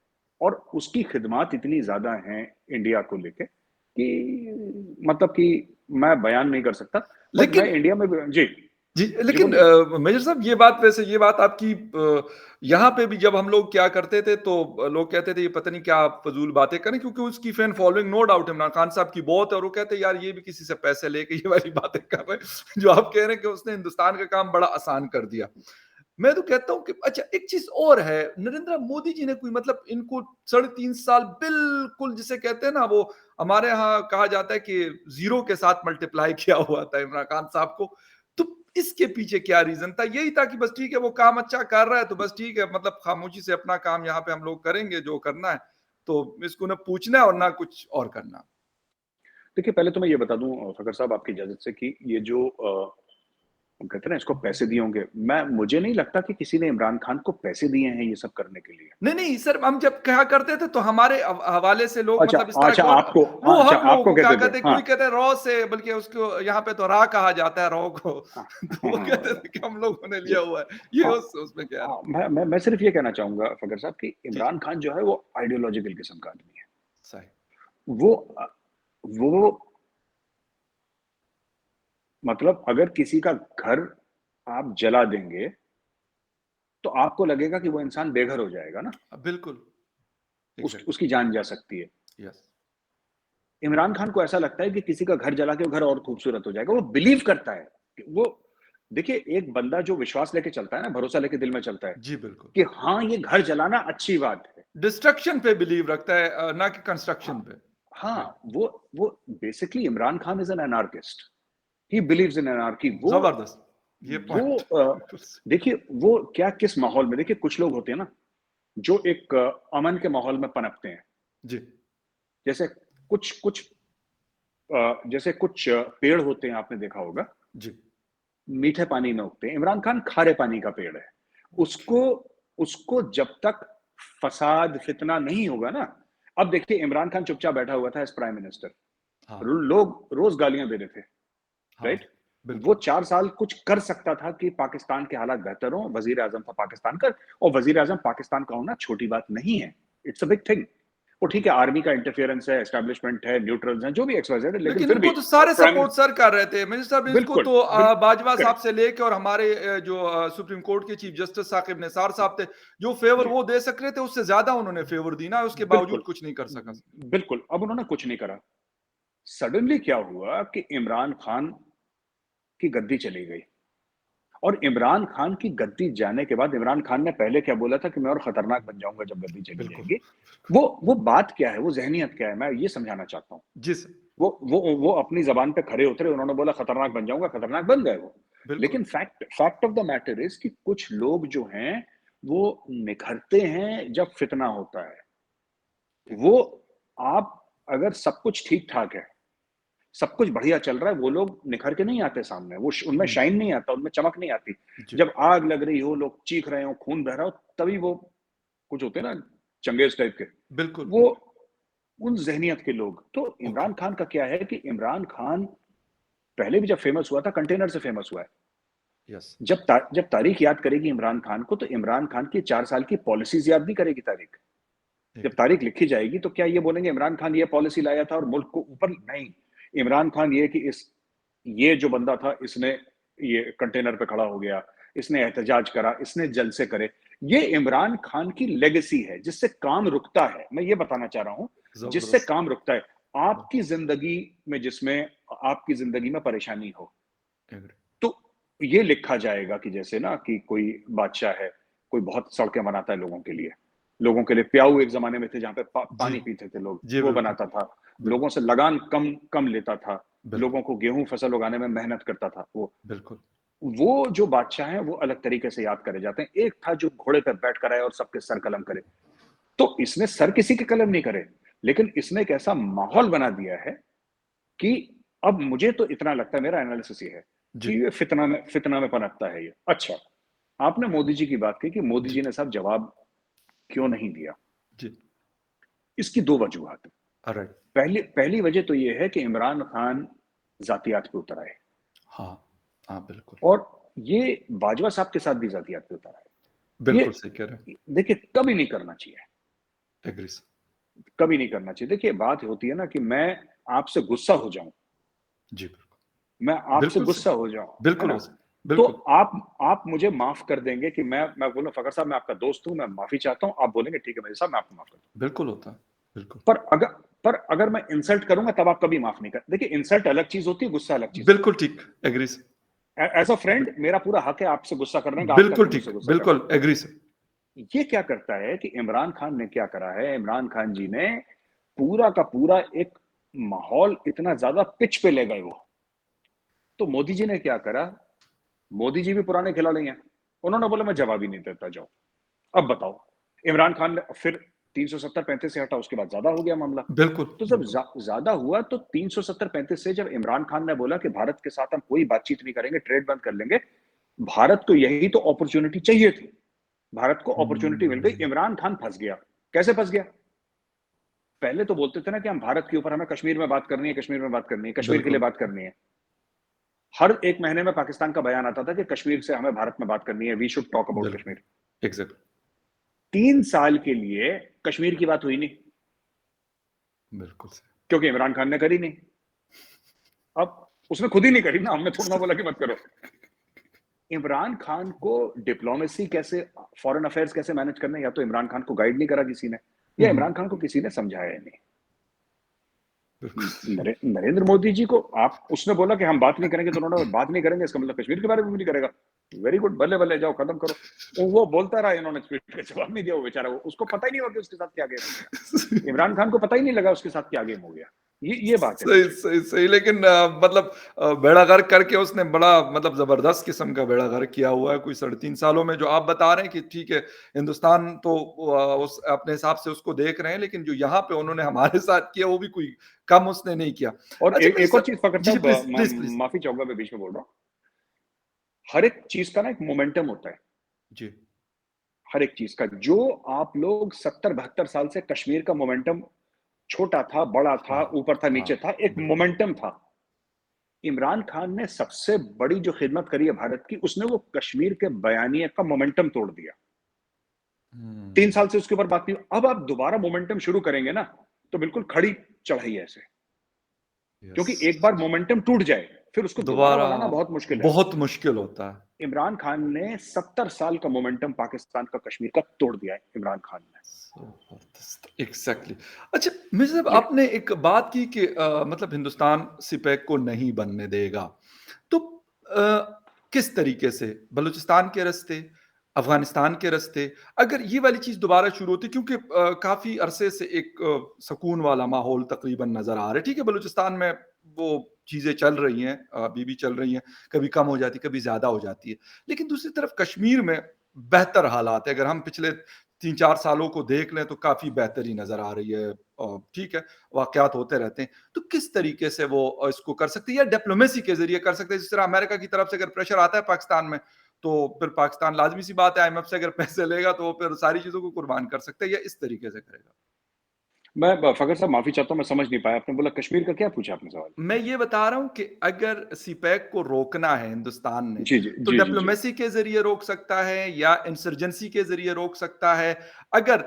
और उसकी खिदमात इतनी ज़्यादा हैं इंडिया को लेके कि मतलब कि मैं बयान नहीं कर सकता। बट मैं लेकिन इंडिया में भी जी, जी, जी लेकिन बोलिए। मेजर साहब ये बात आपकी यहाँ पे भी जब हम लोग क्या करते थे तो लोग कहते थे ये पता नहीं क्या आप फ़ज़ूल बातें करें क्योंकि उसकी fan following no doubt Imran Khan साहब की बहुत है और वो कहते हैं यार ये भी किसी से पैसे लेके ये वाली बातें कर रहे हैं। जो आप कह रहे हैं कि उसने हिंदुस्तान का काम बड़ा आसान कर दिया। मैं तो कहता हूँ कि अच्छा एक चीज़ और है, नरेंद्र मोदी जी ने कोई मतलब इनको 3.5 साल बिल्कुल जिसे कहते हैं ना वो हमारे यहाँ कहा जाता है कि ज़ीरो के साथ मल्टीप्लाई किया हुआ था इमरान खान साहब को। तो इसके पीछे क्या रीज़न था? यही था कि बस ठीक है वो काम अच्छा कर रहा है तो बस ठीक है मतलब खामोशी से अपना काम यहाँ पे हम लोग करेंगे जो करना है। तो इसको ना पूछना है और ना कुछ और करना। देखिए, पहले तो मैं ये बता दूँ फ़खर साहब आपकी इजाज़त से कि ये जो हम कहते हैं ना इसको पैसे दिए होंगे, मुझे नहीं लगता कि किसी ने इमरान खान को पैसे दिए हैं ये सब करने के लिए। नहीं, नहीं सर हम जब कहा करते थे तो हमारे हवाले से लोग अच्छा, मतलब इस तरह अच्छा के और आपको वो अच्छा हम लोगों आपको को क्या कहते थे। कहते हैं, हाँ, कोई कहता है रॉ से बल्कि उसको यहाँ पे तो रा कहा जाता है रॉ को। हाँ, तो हाँ, वो कहते हाँ, थे कि हम लोगों ने जी, लिया हुआ है। ये हाँ, उसमें कह रहा हूँ। मैं सिर्फ़ ये कहना चाहूँगा फ़खर साहब कि जी, जी। इमरान खान जो है वो आइडियोलॉजिकल किस्म का आदमी है। सही। वो वो मतलब अगर किसी का घर आप जला देंगे, तो आपको लगेगा कि वो इंसान बेघर हो जाएगा ना, बिल्कुल, एग्ज़ैक्टली। उसकी जान जा सकती है। यस। इमरान खान को ऐसा लगता है कि किसी का घर जला के वो घर और खूबसूरत हो जाएगा। वो बिलीव करता है कि वो देखिए एक बंदा जो विश्वास लेके चलता है ना, भरोसा लेके दिल में चलता है जी, बिल्कुल। कि हाँ, ये घर जलाना अच्छी बात है। डिस्ट्रक्शन पे बिलीव रखता है ना कि हाँ, कंस्ट्रक्शन पे। जी, हाँ, वो basically Imran Khan is an anarchist. He believes in anarchy. ज़बरदस्त। ये वो पॉइंट बिल्कुल स देखिए वो क्या किस माहौल में देखिए कुछ लोग होते हैं ना, जो एक अमन के माहौल में पनपते हैं। जी, जैसे कुछ कुछ जैसे कुछ पेड़ होते हैं आपने देखा होगा, जी। मीठे पानी में उगते हैं। इमरान खान खारे पानी का पेड़ है। ओके। उसको उसको जब तक फ़साद, फ़ितना नहीं होगा ना, अब देखिए इमरान खान चुपचाप बैठा हुआ था एज़ प्राइम मिनिस्टर। हाँ, लोग रोज़ गालियाँ दे रहे थे, हाँ। राइट? वो बिल्कुल, 4 साल कुछ कर सकता था कि पाकिस्तान के हालात बेहतर हों, वज़ीर-ए-आज़म था पाकिस्तान का और वज़ीर-ए-आज़म पाकिस्तान का होना छोटी बात नहीं है। It's a big thing. वो ठीक जी। है, आर्मी का इंटरफेरेंस है, एस्टेब्लिशमेंट है, न्यूट्रल्स हैं, जो भी एक्स, वाई, ज़ेड है, लेकिन लेकिन फिर भी इनको तो सारे प्राइम सपोर्ट मिनिस्टर सर कर रहे थे। मिनिस्टर साहब इसको बिल्कुल, तो बाजवा साहब करेक्ट, से लेके और हमारे जो सुप्रीम कोर्ट के चीफ जस्टिस साकिब निसार साहब थे, जो फ़ेवर जी, वो दे सक रहे थे, उससे ज़्यादा उन्होंने फ़ेवर दी ना, उसके बावजूद बिल्कुल। कुछ नहीं कर सका। बिल्कुल, अब उन्होंने कुछ नहीं करा। सडनली क्या हुआ कि इमरान खान की गद्दी चली गई और इमरान खान की गद्दी जाने के बाद इमरान खान ने पहले क्या बोला था कि मैं और खतरनाक बन जाऊँगा जब गद्दी चली बिल्कुल। जाएगी। वो बात क्या है, वो ज़हनियत क्या है, मैं ये समझाना चाहता हूँ। जी सर, वो अपनी ज़बान पे खरे उतरे, उन्होंने बोला खतरनाक बन जाऊँगा, खतरनाक बन गए वो। बिल्कुल। लेकिन fact fact of the matter is कि कुछ लोग जो हैं, वो निखरते हैं जब फितना होता है। वो एकदम। आप अगर सब कुछ ठीक-ठाक है, सब कुछ बढ़िया चल रहा है, वो लोग निखर के नहीं आते सामने, वो श उनमें हुँ, शाइन नहीं आता, उनमें चमक नहीं आती। जी, जब आग लग रही हो, लोग चीख रहे हों, खून बह रहा हो, तभी वो कुछ होते हैं ना चंगेज़ टाइप के, बिल्कुल। वो उन ज़हनियत के लोग। तो ओके, इमरान खान का क्या है कि इमरान खान पहले भी जब फेमस हुआ था, कंटेनर से फेमस हुआ है। यस, जब तारीख याद करेगी इमरान खान को, तो इमरान खान की 4 साल की पॉलिसीज़ याद नहीं करेगी तारीख। जब एग्री। तारीख लिखी जाएगी तो क्या ये बोलेंगे इमरान खान ये पॉलिसी लाया था और मुल्क को ऊपर नहीं। इमरान खान ये कि इस ये जो बंदा था इसने ये कंटेनर पे खड़ा हो गया, इसने एहतजाज करा, इसने जलसे करे। ये इमरान खान की लेगेसी है जिससे काम रुकता है। मैं ये बताना चाह रहा हूँ, जिससे ज़बरदस्त। काम रुकता है। आपकी बिल्कुल, ज़िंदगी में जिसमें आपकी ज़िंदगी में परेशानी हो, एग्री। तो ये लिखा जाएगा कि जैसे ना कि कोई बादशाह है, कोई बहुत सड़कें बनाता है लोगों के लिए। लोगों के लिए प्याऊ एक ज़माने में थे जहाँ पे जी, पानी पीते थे लोग, जी वो बिल्कुल, बनाता था। लोगों बिल्कुल, से लगान कम कम लेता था। बिल्कुल, लोगों को गेहूँ फसल उगाने में मेहनत करता था वो। बिल्कुल। वो जो बादशाह हैं, वो अलग तरीके से याद करे जाते हैं। एक था जो घोड़े पे बैठ कर आए और सबके सर कलम करे। तो इसने सर किसी के कलम नहीं करे, लेकिन इसने एक ऐसा माहौल बना दिया है कि अब मुझे तो इतना लगता है, मेरा एनालिसिस ये है जी, कि ये फितना में पनपता है ये। अच्छा, आपने मोदी जी की बात की कि मोदी जी, जी ने साहब जवाब क्यों नहीं दिया? जी। इसकी 2 वजूहात हैं। राइट। पहली पहली वजह तो ये है कि इमरान खान ज़ातियात पे उतर आए। हाँ, हाँ, बिल्कुल। और ये बाजवा साहब के साथ भी ज़ातियात पे उतरा है। बिल्कुल सही कह रहे हैं। ये देखिए कभी नहीं करना चाहिए, एग्री सर। कभी नहीं करना चाहिए। देखिए बात होती है ना कि मैं आपसे गुस्सा हो जाऊँ, जी, बिल्कुल। मैं आपसे बिल्कुल सही। गुस्सा हो जाऊँ, है बिल्कुल ना? हो सकता तो बिल्कुल, आप मुझे माफ़ कर देंगे कि मैं बोलूँ फ़खर साहब मैं आपका दोस्त हूँ, मैं माफ़ी चाहता हूँ, आप बोलेंगे ठीक है मेजर साहब मैं आपको माफ़ कर दूँ। बिल्कुल होता है। बिल्कुल। पर अगर पर अगर मैं इंसल्ट करूँगा तब आप कभी माफ़ नहीं कर देखिए इंसल्ट अलग चीज़ होती है, गुस्सा अलग चीज़ होती बिल्कुल है। ठीक, एग्री सर। एज़ अ बि फ्रेंड मेरा पूरा हक है आपसे गुस्सा करने का, आप क्या बिल्कुल क्यों ठीक, मुझसे गुस्सा कर रहे बिल्कुल एग्री सर। हैं? ये क्या करता है कि इमरान खान ने क्या करा है, इमरान खान जी ने पूरा का पूरा एक माहौल इतना ज़्यादा पिच पे ले गए वो। तो मोदी जी ने क्या करा, मोदी जी भी पुराने खिलाड़ी हैं। उन्होंने बोला मैं जवाब ही नहीं देता जाओ। अब बताओ, इमरान खान ने फिर 370-35 से हटा उसके बाद ज़्यादा हो गया मामला। बिल्कुल, तो जब बिल्कुल। ज़्यादा हुआ तो 370-35 से जब इमरान खान ने बोला कि भारत के साथ हम कोई बातचीत नहीं करेंगे, ट्रेड बंद कर लेंगे, भारत को यही तो अपॉर्च्युनिटी चाहिए थी। भारत को अपॉर्च्युनिटी मिल गई, हुँ, इमरान खान फँस गया। कैसे फँस गया? पहले तो बोलते थे ना कि हम भारत के ऊपर हमें कश्मीर में बात करनी है, कश्मीर में बात करनी है, कश्मीर के लिए बिल्कुल, बात करनी है। हर 1 महीने में पाकिस्तान का बयान आता था कि कश्मीर से हमें भारत में बात करनी है, वी शुड टॉक अबाउट बिल्कुल। कश्मीर। एग्ज़ैक्टली, 3 साल के लिए कश्मीर की बात हुई नहीं, बिल्कुल सही। क्योंकि इमरान खान ने करी नहीं। अब उसने खुद ही नहीं करी ना, हमने थोड़ी ना बोला कि मत करो। इमरान खान को डिप्लोमेसी कैसे फॉरेन अफेयर्स कैसे मैनेज करना है, या तो इमरान खान को गाइड नहीं करा किसी ने, हुँ, या हुँ। इमरान खान को किसी ने समझाया ही नहीं। बिल्कुल सही। नरेंद्र मोदी जी को आप उसने बोला कि हम बात नहीं करेंगे, तो उन्होंने बात नहीं करेंगे इसका मतलब कश्मीर के बारे में भी नहीं करेगा। वेरी गुड, बल्ले-बल्ले जाओ खत्म करो। वो बोलता रहा, इन्होंने ट्वीट का जवाब नहीं दिया वो बेचारा, वो उसको पता ही नहीं हुआ कि उसके साथ क्या गेम हो गया। इमरान खान को पता ही नहीं लगा उसके साथ क्या गेम हो गया। ये बात है सही, पीछे। सही, सही लेकिन मतलब बेड़ा गर्क करके उसने बड़ा मतलब ज़बरदस्त किस्म का बेड़ा गर्क किया हुआ है। कोई साढ़े 3 सालों में जो आप बता रहे हैं कि ठीक है, हिंदुस्तान तो उस अपने हिसाब से उसको देख रहे हैं, लेकिन जो यहाँ पे उन्होंने हमारे साथ किया, वो भी कोई कम उसने नहीं किया। और अच्छा मेरे एक और साथ चीज़ फ़खर जी, जी, साहब, प्लीज़, म प्लीज़, प्लीज़। माफ़ी चाहूँगा मैं बीच में बोल रहा हूँ। हर एक चीज़ का ना एक मोमेंटम होता है, जी। हर एक चीज़ का। जो आप लोग 70-72 साल से कश्मीर का मोमेंटम छोटा था, बड़ा था, हाँ, ऊपर था, नीचे हाँ, था, एक बिल्कुल। मोमेंटम था। इमरान खान ने सबसे बड़ी जो खिदमत करी है भारत की, उसने वो कश्मीर के बयानिए का मोमेंटम तोड़ दिया। 3 हुँ, साल से उसके ऊपर बात नहीं, अब आप दोबारा मोमेंटम शुरू करेंगे ना, तो बिल्कुल खड़ी चढ़ाई है ऐसे। यस। क्योंकि एक बार मोमेंटम टूट जाए, फिर उसको दोबारा दोबारा बनाना बहुत मुश्किल है। बहुत मुश्किल होता है। इमरान खान ने 70 साल का मोमेंटम पाकिस्तान का कश्मीर का तोड़ दिया है इमरान खान ने। ज़बरदस्त, एग्ज़ैक्टली। अच्छा, मिर्ज़ा साहब ये आपने एक बात की कि मतलब हिंदुस्तान सिपेक को नहीं बनने देगा। तो किस तरीके से? बलूचिस्तान के रास्ते, अफ़गानिस्तान के रास्ते, अगर ये वाली चीज़ दोबारा शुरू होती क्योंकि काफ़ी अरसे से एक सुकून वाला माहौल तकरीबन नज़र आ रहा है। ठीक है, बलूचिस्तान में वो चीज़ें चल रही हैं, अभी भी चल रही हैं, कभी कम हो जाती है, कभी ज़्यादा हो जाती है। लेकिन दूसरी तरफ कश्मीर में बेहतर हालात है, अगर हम पिछले 3-4 सालों को देख लें तो काफ़ी बेहतरी नज़र आ रही है। ठीक है, वाक़यात होते रहते हैं। तो किस तरीके से वो इसको कर सकते हैं या डिप्लोमेसी के ज़रिए कर सकते हैं? जिस तरह अमेरिका की तरफ से अगर प्रेशर आता है पाकिस्तान में, तो फिर पाकिस्तान लाज़मी-सी बात है आईएमएफ से अगर पैसे लेगा तो वो फिर सारी चीज़ों को कुर्बान कर सकता है या इस तरीके से करेगा? मैं फ़खर साहब माफ़ी चाहता हूँ, मैं समझ नहीं पाया। आपने बोला कश्मीर का क्या पूछा आपने सवाल? मैं ये बता रहा हूँ कि अगर सीपैक को रोकना है हिंदुस्तान ने, जी, जी। तो जी, जी, जी। डिप्लोमेसी के ज़रिए रोक सकता है या इंसर्जेंसी के ज़रिए रोक सकता है। अगर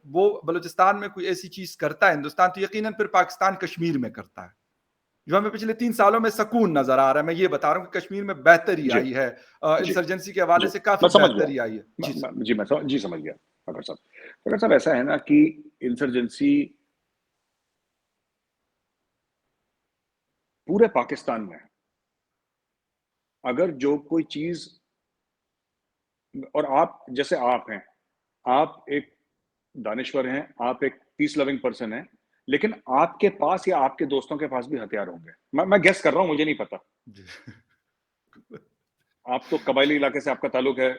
वो बलूचिस्तान में कोई ऐसी चीज़ करता है हिंदुस्तान, तो यकीनन फिर पाकिस्तान कश्मीर में करता है। जो हमें पिछले 3 सालों में सकून नज़र आ रहा है, मैं ये बता रहा हूँ कि कश्मीर में बेहतरी जी, आई है। जी, इंसर्जेंसी के हवाले जी। से काफ़ी मैं समझ गया। बेहतरी आई है। जी, सर। जी, समझ गया फ़खर साहब। फ़खर साहब ऐसा है ना कि इंसर्जेंसी पूरे पाकिस्तान में, अगर जो कोई चीज़ और आप जैसे आप हैं, आप एक दानिश्वर हैं, आप एक पीस लविंग पर्सन हैं, लेकिन आपके पास या आपके दोस्तों के पास भी हथियार होंगे। मैं गेस कर रहा हूँ, मुझे नहीं पता। जी। आप तो कबायली इलाके से आपका ताल्लुक है,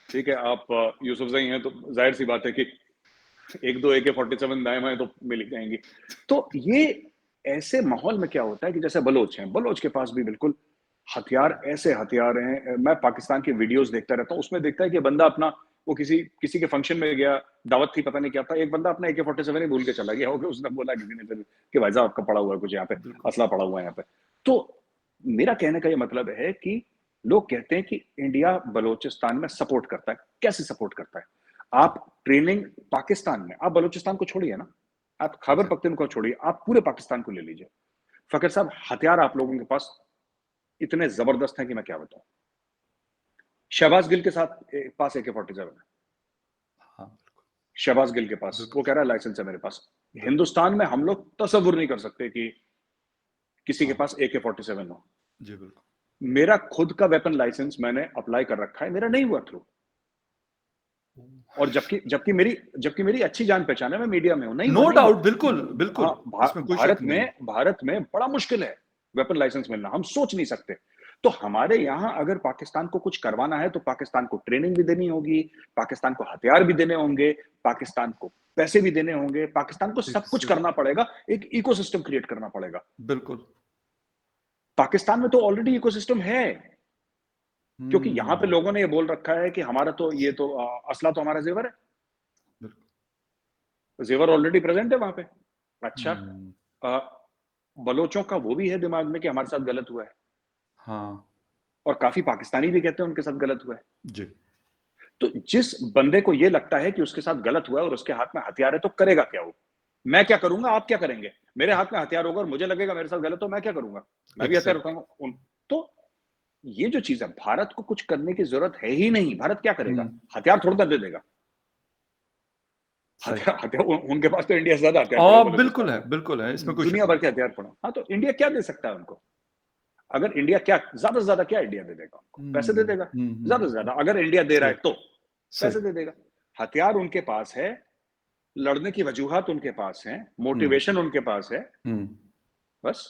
ठीक है, आप यूसुफ़ज़ई हैं, तो ज़ाहिर-सी बात है कि 1-2 AK-47 दाएँ-बाएँ तो मिल ही जाएँगी। तो ये ऐसे माहौल में क्या होता है कि जैसे बलोच हैं, बलोच के पास भी बिल्कुल हथियार, ऐसे हथियार हैं। मैं पाकिस्तान की वीडियोज़ देखता रहता हूँ, उसमें देखता है कि बंदा अपना वो किसी किसी के फंक्शन में गया, दावत थी, पता नहीं क्या था, एक बंदा अपना AK-47 ही भूल के चला गया होगा, उसने बोला किसी ने फिर कि भाई साहब आपका पड़ा हुआ है कुछ यहाँ पे, बिल्कुल। असला पड़ा हुआ है यहाँ पे। तो मेरा कहने का ये मतलब है कि लोग कहते हैं कि इंडिया बलूचिस्तान में सपोर्ट करता है। कैसे सपोर्ट करता है? जी, आप ट्रेनिंग पाकिस्तान में, आप बलूचिस्तान को छोड़िए ना, आप खैबर एग्ज़ैक्ट पख्तूनख्वा को छोड़िए, आप पूरे पाकिस्तान को ले लीजिए। फ़खर साहब, हथियार आप लोगों के पास इतने ज़बरदस्त हैं कि मैं क्या बताऊँ। शहबाज़ गिल के साथ पास AK-47 है। हाँ, बिल्कुल, शहबाज़ गिल के पास, वो बिल्कुल कह रहा सही, है लाइसेंस है मेरे पास। बिल्कुल, हिंदुस्तान में हम लोग तसव्वुर नहीं कर सकते कि किसी के हाँ, पास AK-47 हो। जी, बिल्कुल। मेरा खुद का वेपन लाइसेंस मैंने अप्लाई कर रखा है, मेरा नहीं हुआ थ्रू। और जबकि मेरी अच्छी जान-पहचान है, मैं मीडिया में हूँ, नहीं हुआ, नो नहीं हुआ। डाउट बिल्कुल, बिल्कुल, हाँ, इसमें कोई शक नहीं है। भारत में बड़ा मुश्किल है वेपन लाइसेंस मिलना, हम सोच नहीं सकते। तो हमारे यहाँ अगर पाकिस्तान को कुछ करवाना है, तो पाकिस्तान को ट्रेनिंग भी देनी होगी, पाकिस्तान को हथियार भी देने होंगे, पाकिस्तान को पैसे भी देने होंगे, पाकिस्तान को सब कुछ एग्ज़ैक्ट करना पड़ेगा, एक इकोसिस्टम क्रिएट करना पड़ेगा। बिल्कुल। पाकिस्तान में तो ऑलरेडी इकोसिस्टम है, क्योंकि यहाँ पे हुँ, लोगों ने ये बोल रखा है कि हमारा तो ये तो असला तो हमारा ज़ेवर है। बिल्कुल। ज़ेवर ऑलरेडी प्रेज़ेंट है वहाँ पे। अच्छा, हुँ, अ, बलोचों का वो भी है दिमाग में कि हमारे साथ गलत हुआ है, हाँ, और काफ़ी पाकिस्तानी भी कहते हैं उनके साथ गलत हुआ है। जी, तो जिस बंदे को ये लगता है कि उसके साथ गलत हुआ है और उसके हाथ में हथियार है, तो करेगा क्या वो? मैं क्या करूँगा, आप क्या करेंगे? मेरे हाथ में हथियार होगा और मुझे लगेगा मेरे साथ गलत हो, मैं क्या करूँगा? मैं भी हथियार एग्ज़ैक्टली। उठाऊँगा। तो ये जो चीज़ है, भारत को कुछ करने की ज़रूरत है ही नहीं। भारत क्या करेगा? हुँ, हथियार थोड़ी ना दे देगा। सही। हथियार हथियार उनके पास तो इंडिया से ज़्यादा हथियार पड़े हैं बलूचिस्तान में। बिल्कुल है, इसमें कोई शक दुनिया भर नहीं। के हथियार पड़े हैं। हाँ, तो इंडिया क्या दे सकता है उनको? अगर इंडिया क्या ज़्यादा से ज़्यादा क्या इंडिया दे देगा उनको? पैसे दे हुँ, देगा। हुँ, हुँ, ज़्यादा से हुँ, ज़्यादा अगर इंडिया दे रहा सही, है तो, सही। पैसे दे देगा। हथियार उनके पास है, लड़ने की वजूहात उनके पास हैं, हुँ, मोटिवेशन उनके पास है, हुँ, बस।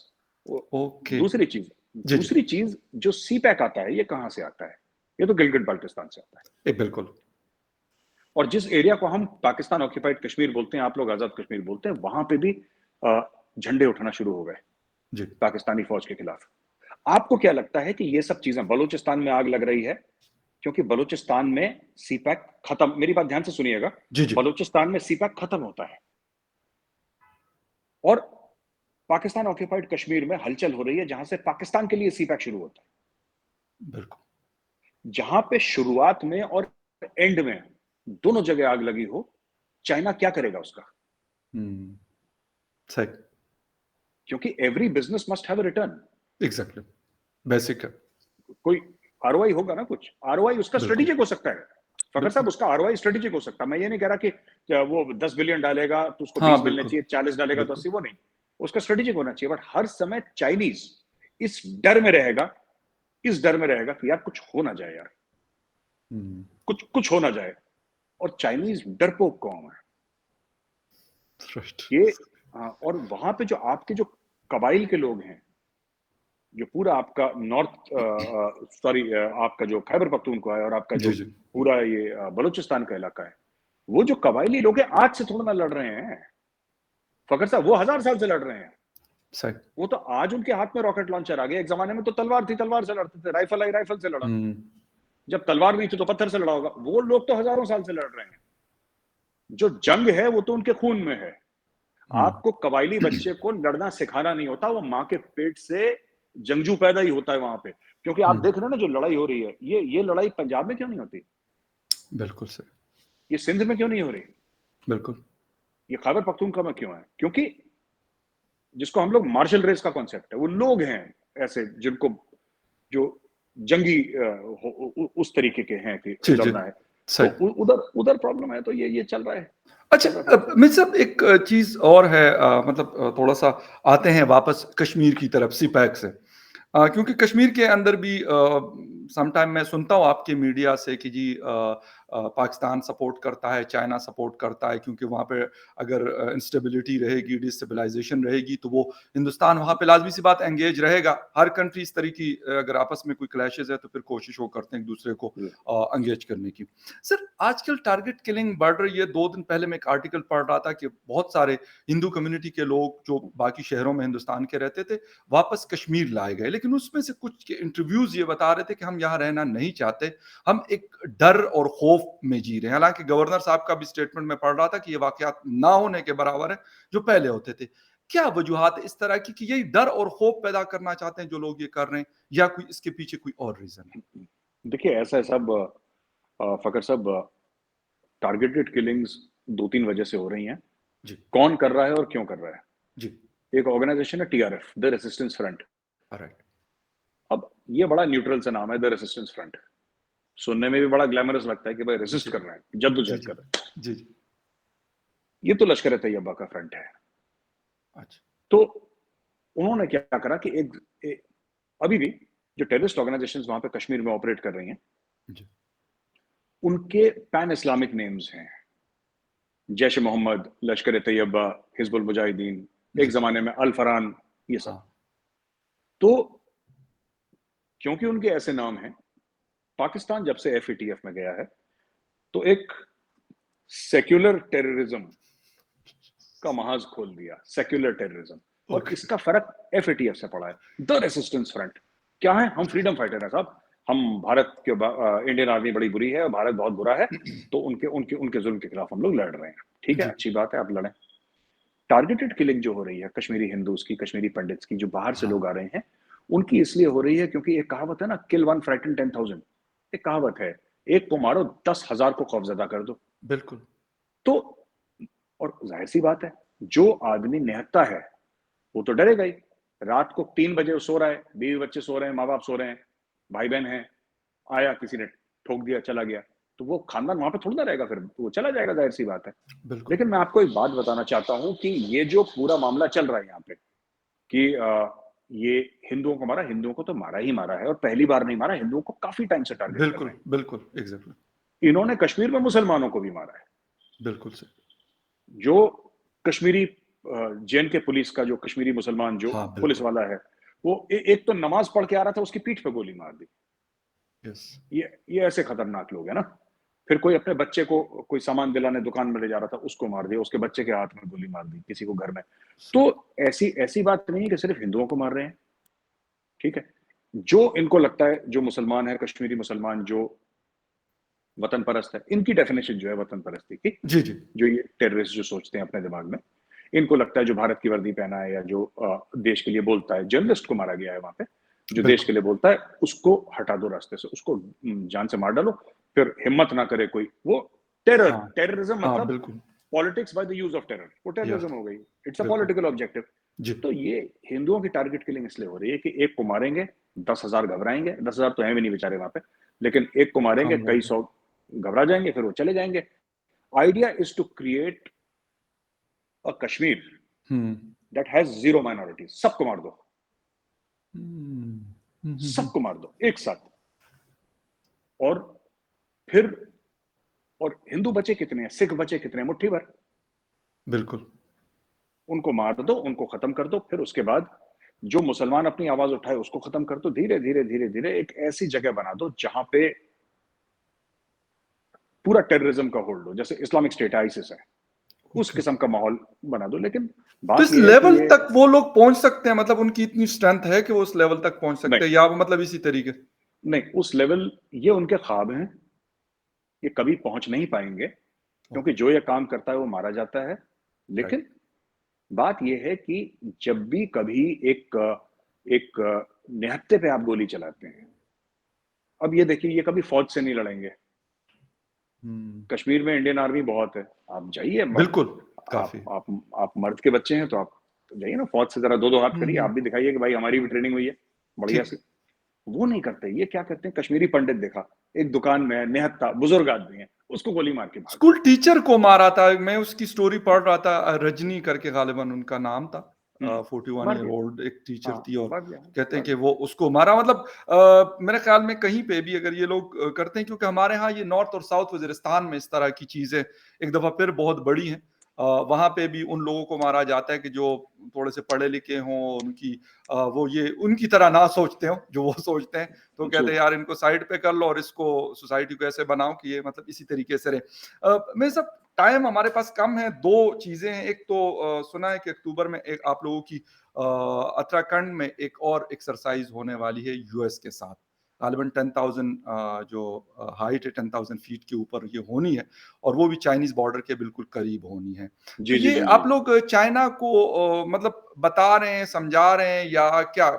वो ओके। दूसरी चीज़ जी, जी। दूसरी चीज़ जो सी-पैक आता है, ये कहाँ से आता है? ये तो गिलगिट-बाल्टिस्तान से आता है। बिल्कुल। और जिस एरिया को हम पाकिस्तान ऑक्यूपाइड कश्मीर बोलते हैं, आप लोग आज़ाद कश्मीर बोलते हैं, वहाँ पे भी अ, झंडे उठना शुरू हो गए, जी। पाकिस्तानी फ़ौज के खिलाफ। आपको क्या लगता है कि ये सब चीज़ें बलूचिस्तान में आग लग रही है, क्योंकि बलूचिस्तान में सी-पैक खत्म, मेरी बात ध्यान से सुनिएगा, जी, जी। बलूचिस्तान में सी-पैक खत्म होता है और पाकिस्तान ऑक्यूपाइड कश्मीर में हलचल हो रही है, जहाँ से पाकिस्तान के लिए सी-पैक शुरू होता है। बिल्कुल। जहाँ पे शुरुआत में और एंड में दोनों जगह आग लगी हो, चाइना क्या करेगा उसका? हुँ, सही, क्योंकि every business must have a return. Exactly, basic है। कोई आरओआई होगा ना कुछ। आरओआई उसका बिल्कुल, स्ट्रेटेजिक हो सकता है। फ़खर साहब, बिल्कुल। उसका आरओआई स्ट्रेटेजिक हो सकता है। मैं ये नहीं कह रहा कि वो 10 बिलियन डालेगा तो उसको हाँ, 20 मिलने बिल्कुल, चाहिए, 40 डालेगा तो बिल्कुल। 80, वो नहीं। उसका स्ट्रेटेजिक होना चाहिए, बट हर समय चाइनीज़ इस डर में रहेगा, इस डर में रहेगा कि यार कुछ हो ना जाए यार, हुँ, कुछ कुछ हो ना जाए। और चाइनीज़ डरपोक कौम है। राइट। ये और वहाँ पे जो आपके जो कबाइल के लोग हैं, जो पूरा आपका आपका जो खैबर पख्तूनख्वा है और आपका जो जी, जी, पूरा ये बलूचिस्तान का इलाका है, वो जो कबायली लोग हैं आज से थोड़ा ना लड़ रहे हैं। फ़खर साहब, वो 1000 साल से लड़ रहे हैं। सही। वो तो आज उनके हाथ में रॉकेट लॉन्चर आ गया। एक ज़माने में तो तलवार थी, तलवार से लड़ते थे, राइफ़ल आई, राइफ़ल से लड़ा। हुँ, जब तलवार नहीं थी तो पत्थर से लड़ा होगा। वो लोग तो हज़ारों साल से लड़ रहे हैं। जो जंग है वो तो उनके खून में है। हुँ, आपको कबायली बच्चे को लड़ना सिखाना नहीं होता, वो माँ के पेट से जंगजू पैदा ही होता है वहाँ पे। क्योंकि आप हुँ, देख रहे हैं ना जो लड़ाई हो रही है, ये लड़ाई पंजाब में क्यों नहीं होती? बिल्कुल सही, ये सिंध में क्यों नहीं हो रही? बिल्कुल। ये खैबर पख्तूनख्वा में क्यों है? क्योंकि जिसको हम लोग मार्शल रेस का कॉन्सेप्ट है, वो लोग हैं ऐसे जिनको जो जंगी उस तरीके के हैं कि जी, जी, लड़ना है। तो सही। उधर उधर प्रॉब्लम है, तो ये चल रहा है, अच्छा चल रहा है फ़खर मिर्ज़ा साहब एक चीज़ और है मतलब थोड़ा-सा आते हैं वापस कश्मीर की तरफ सिपैक से। क्योंकि कश्मीर के अंदर भी समटाइम मैं सुनता हूँ आपके मीडिया से कि जी पाकिस्तान सपोर्ट करता है, चाइना सपोर्ट करता है क्योंकि वहाँ पे अगर इंस्टेबिलिटी रहेगी, डिस्टेबलाइज़ेशन रहेगी तो वो हिंदुस्तान वहाँ पे लाज़मी-सी बात एंगेज रहेगा। हर कंट्री इस तरह की अगर आपस में कोई क्लैशेज़ है तो फिर कोशिश वो करते हैं एक-दूसरे को जी। एंगेज करने की। सर आजकल टारगेट किलिंग बढ़ रही है। 2 दिन पहले मैं एक आर्टिकल पढ़ रहा था कि बहुत सारे हिंदू कम्युनिटी के लोग जो बाकी शहरों में हिंदुस्तान के रहते थे, वापस कश्मीर लाए गए। लेकिन उसमें से कुछ के इंटरव्यूज़ ये बता रहे थे कि हम यहाँ रहना नहीं चाहते, हम एक डर और खौफ में जी रहे हैं। हालाँकि गवर्नर साहब का भी स्टेटमेंट मैं पढ़ रहा था कि ये वाक़यात ना होने के बराबर है, जो पहले होते थे। क्या वजूहात है इस तरह की कि यही डर और खौफ पैदा करना चाहते हैं जो लोग ये कर रहे हैं, या कोई इसके पीछे कोई और रीज़न है? देखिए ऐसा है सब फ़खर साहब, टारगेटेड किलिंग्स 2-3 वजह से हो रही हैं। जी, कौन कर रहा है और क्यों कर रहा है? जी, एक ऑर्गेनाइज़ेशन है TRF, the resistance front. Right. अब ये बड़ा न्यूट्रल सा नाम है, द रेसिस्टेंस फ्रंट। सुनने में भी बड़ा ग्लैमरस लगता है कि भाई रेसिस्ट जी, कर रहे हैं, जी, जद्दोजहद जी। कर रहे हैं। जी, जी। ये तो लश्कर ए तैयबा का फ्रंट है। अच्छा, तो उन्होंने क्या करा कि अभी भी जो टेररिस्ट ऑर्गेनाइजेशंस वहाँ पे कश्मीर में ऑपरेट कर रही हैं, जी, उनके पैन इस्लामिक नेम्स हैं। जैश ए मोहम्मद, लश्कर ए तैयबा, हिज़्बुल मुजाहिदीन, एक जी, ज़माने में अल फरहान, ये हाँ, सब। तो क्योंकि उनके ऐसे नाम हैं, पाकिस्तान जब से एफएटीएफ में गया है, तो एक सेक्युलर टेररिज्म का महाज खोल दिया, सेक्युलर टेररिज्म। और ओके, इसका फर्क एफएटीएफ से पड़ा है। द रेसिस्टेंस फ्रंट क्या है? हम फ्रीडम फाइटर हैं साहब। हम भारत के इंडियन आर्मी बड़ी बुरी है और भारत बहुत बुरा है, तो उनके उनके उनके जुल्म के खिलाफ हम लोग लड़ रहे हैं। ठीक है, जी, अच्छी बात है, आप लड़ें। टारगेटेड किलिंग जो हो रही है कश्मीरी हिंदूज की, कश्मीरी पंडित्स की, जो बाहर से हाँ, लोग आ रहे हैं, उनकी इसलिए हो रही है क्योंकि एक कहावत है ना, किल वन फ्राइटन 10,000। एक कहावत है, एक को मारो 10,000 को खौफजदा कर दो। बिल्कुल, तो और जाहिर सी बात है, जो आदमी निहत्था है वो तो डरेगा ही। रात को 3 बजे वो सो रहा है, बीवी बच्चे सो रहे हैं, माँ बाप सो रहे हैं, भाई बहन है, आया किसी ने ठोक दिया, चला गया, तो वो खानदान वहां पे थोड़ी ना रहेगा, फिर वो चला जाएगा, जाहिर सी बात है। बिल्कुल, लेकिन मैं आपको एक बात बताना चाहता हूं कि ये जो पूरा मामला चल रहा है यहाँ पे कि ये हिंदुओं को मारा, हिंदुओं को तो मारा ही मारा है, और पहली बार नहीं मारा, हिंदुओं को काफी टाइम से टारगेट कर बिल्कुल, रहे हैं। बिल्कुल, एग्ज़ैक्टली, इन्होंने कश्मीर में मुसलमानों को भी मारा है। बिल्कुल सही। जो कश्मीरी जेएनके पुलिस का जो कश्मीरी मुसलमान जो हाँ, पुलिस बिल्कुल, वाला है, वो एक तो नमाज पढ़ के आ रहा था, उसकी पीठ पे गोली मार दी। यस, ये ऐसे खतरनाक लोग हैं ना। फिर कोई अपने बच्चे को कोई सामान दिलाने दुकान में ले जा रहा था, उसको मार दिया, उसके बच्चे के हाथ में गोली मार दी, किसी को घर में। तो ऐसी ऐसी बात नहीं है कि सिर्फ हिंदुओं को मार रहे हैं। ठीक है, जो इनको लगता है, जो मुसलमान है, कश्मीरी मुसलमान जो वतन परस्त है, इनकी डेफिनेशन जो है वतन परस्ती की, जी, जी, जो ये टेररिस्ट जो सोचते हैं अपने दिमाग में, इनको लगता है जो भारत की वर्दी पहना है या जो देश के लिए बोलता है, जर्नलिस्ट को मारा गया है वहां पे, जो देश के बिल्कुल, लिए बोलता है, उसको हटा दो रास्ते से, उसको जान से मार डालो। फिर हिम्मत ना करे कोई, वो टेरर, हाँ, टेररिज्म हाँ, मतलब बिल्कुल, politics by the use of terror, वो यस, टेररिज्म हो गई। इट्स अ बिल्कुल, पॉलिटिकल ऑब्जेक्टिव। जी, तो ये हिंदुओं की टारगेट किलिंग इसलिए हो रही है कि एक को मारेंगे, 10,000 घबराएंगे, 10,000 तो है भी नहीं बेचारे वहां पे, लेकिन एक को मारेंगे, कम कई लोग हैं। सौ घबरा जाएंगे, फिर वो चले जाएंगे। Idea is to create a Kashmir hmm, that has zero minorities. सबको मार दो, हुँ, हुँ, हुँ, हुँ, सबको मार दो एक साथ। और फिर, और हिंदू बचे कितने हैं, सिख बचे कितने हैं, मुट्ठी भर। बिल्कुल, उनको मार दो, उनको खत्म कर दो, फिर उसके बाद जो मुसलमान अपनी आवाज उठाए उसको खत्म कर दो। धीरे धीरे धीरे धीरे एक ऐसी जगह बना दो जहां पे पूरा टेररिज्म का होल्ड हो, जैसे इस्लामिक स्टेट आईसिस है, उस ओके। किस्म का माहौल बना दो। लेकिन तो बात इस यह है कि लेवल ये तक वो लोग पहुँच सकते हैं, मतलब उनकी इतनी स्ट्रेंथ है कि वो उस लेवल तक पहुँच नहीं, सकते हैं, या वो मतलब इसी तरीके से? नहीं उस लेवल, ये उनके ख्वाब हैं, ये कभी पहुंच नहीं पाएंगे, क्योंकि ओके, जो ये काम करता है वो मारा जाता है। राइट, लेकिन बात यह है कि जब भी कभी एक एक निहत्थे पे आप गोली चलाते हैं, अब ये देखिए, ये कभी फौज से नहीं लड़ेंगे। हुँ, कश्मीर में इंडियन आर्मी बहुत है, आप जाइए। बिल्कुल, आप काफ़ी। आप आप मर्द के बच्चे हैं तो आप जाइए ना, फौज से जरा दो दो हाथ हुँ, करिए, आप हुँ, भी दिखाइए कि भाई हमारी भी ट्रेनिंग हुई है बढ़िया ठीक। से। वो नहीं करते। ये क्या करते हैं, कश्मीरी पंडित देखा, एक दुकान में है, निहत्था बुजुर्ग आदमी है, उसको गोली मार के भाग गए। स्कूल टीचर को मारा था, मैं उसकी स्टोरी पढ़ रहा था, रजनी करके गालिबन उनका नाम था। 41 मार ईयर दिया। ओल्ड एक टीचर हाँ, थी, और मार दिया, कहते हैं मार कि दिया। वो उसको मारा, मतलब मेरे ख्याल में कहीं पे भी अगर ये लोग करते हैं, क्योंकि हमारे यहाँ ये नॉर्थ और साउथ वज़ीरिस्तान में इस तरह की चीज़ें एक दफ़ा फिर बहुत बड़ी हैं। वहाँ पे भी उन लोगों को मारा जाता है कि जो थोड़े से पढ़े लिखे हों, उनकी वो ये उनकी तरह ना सोचते हों, जो वो सोचते हैं। तो जी। कहते हैं यार इनको साइड पे कर लो और इसको सोसाइटी को ऐसे बनाओ कि ये मतलब इसी तरीके से रहे। मेरे साहब टाइम हमारे पास कम है, 2 चीज़ें हैं। एक तो सुना है कि अक्टूबर में एक आप लोगों की उत्तराखंड में एक और एक्सरसाइज़ होने वाली है यूएस के साथ। गालिबन 10,000 जो हाइट है 10,000 फीट के ऊपर ये होनी है, और वो भी चाइनीज़ बॉर्डर के बिल्कुल करीब होनी है। तो जी, जी, ये जी, जी। आप लोग चाइना को मतलब बता रहे हैं, समझा रहे हैं, या क्या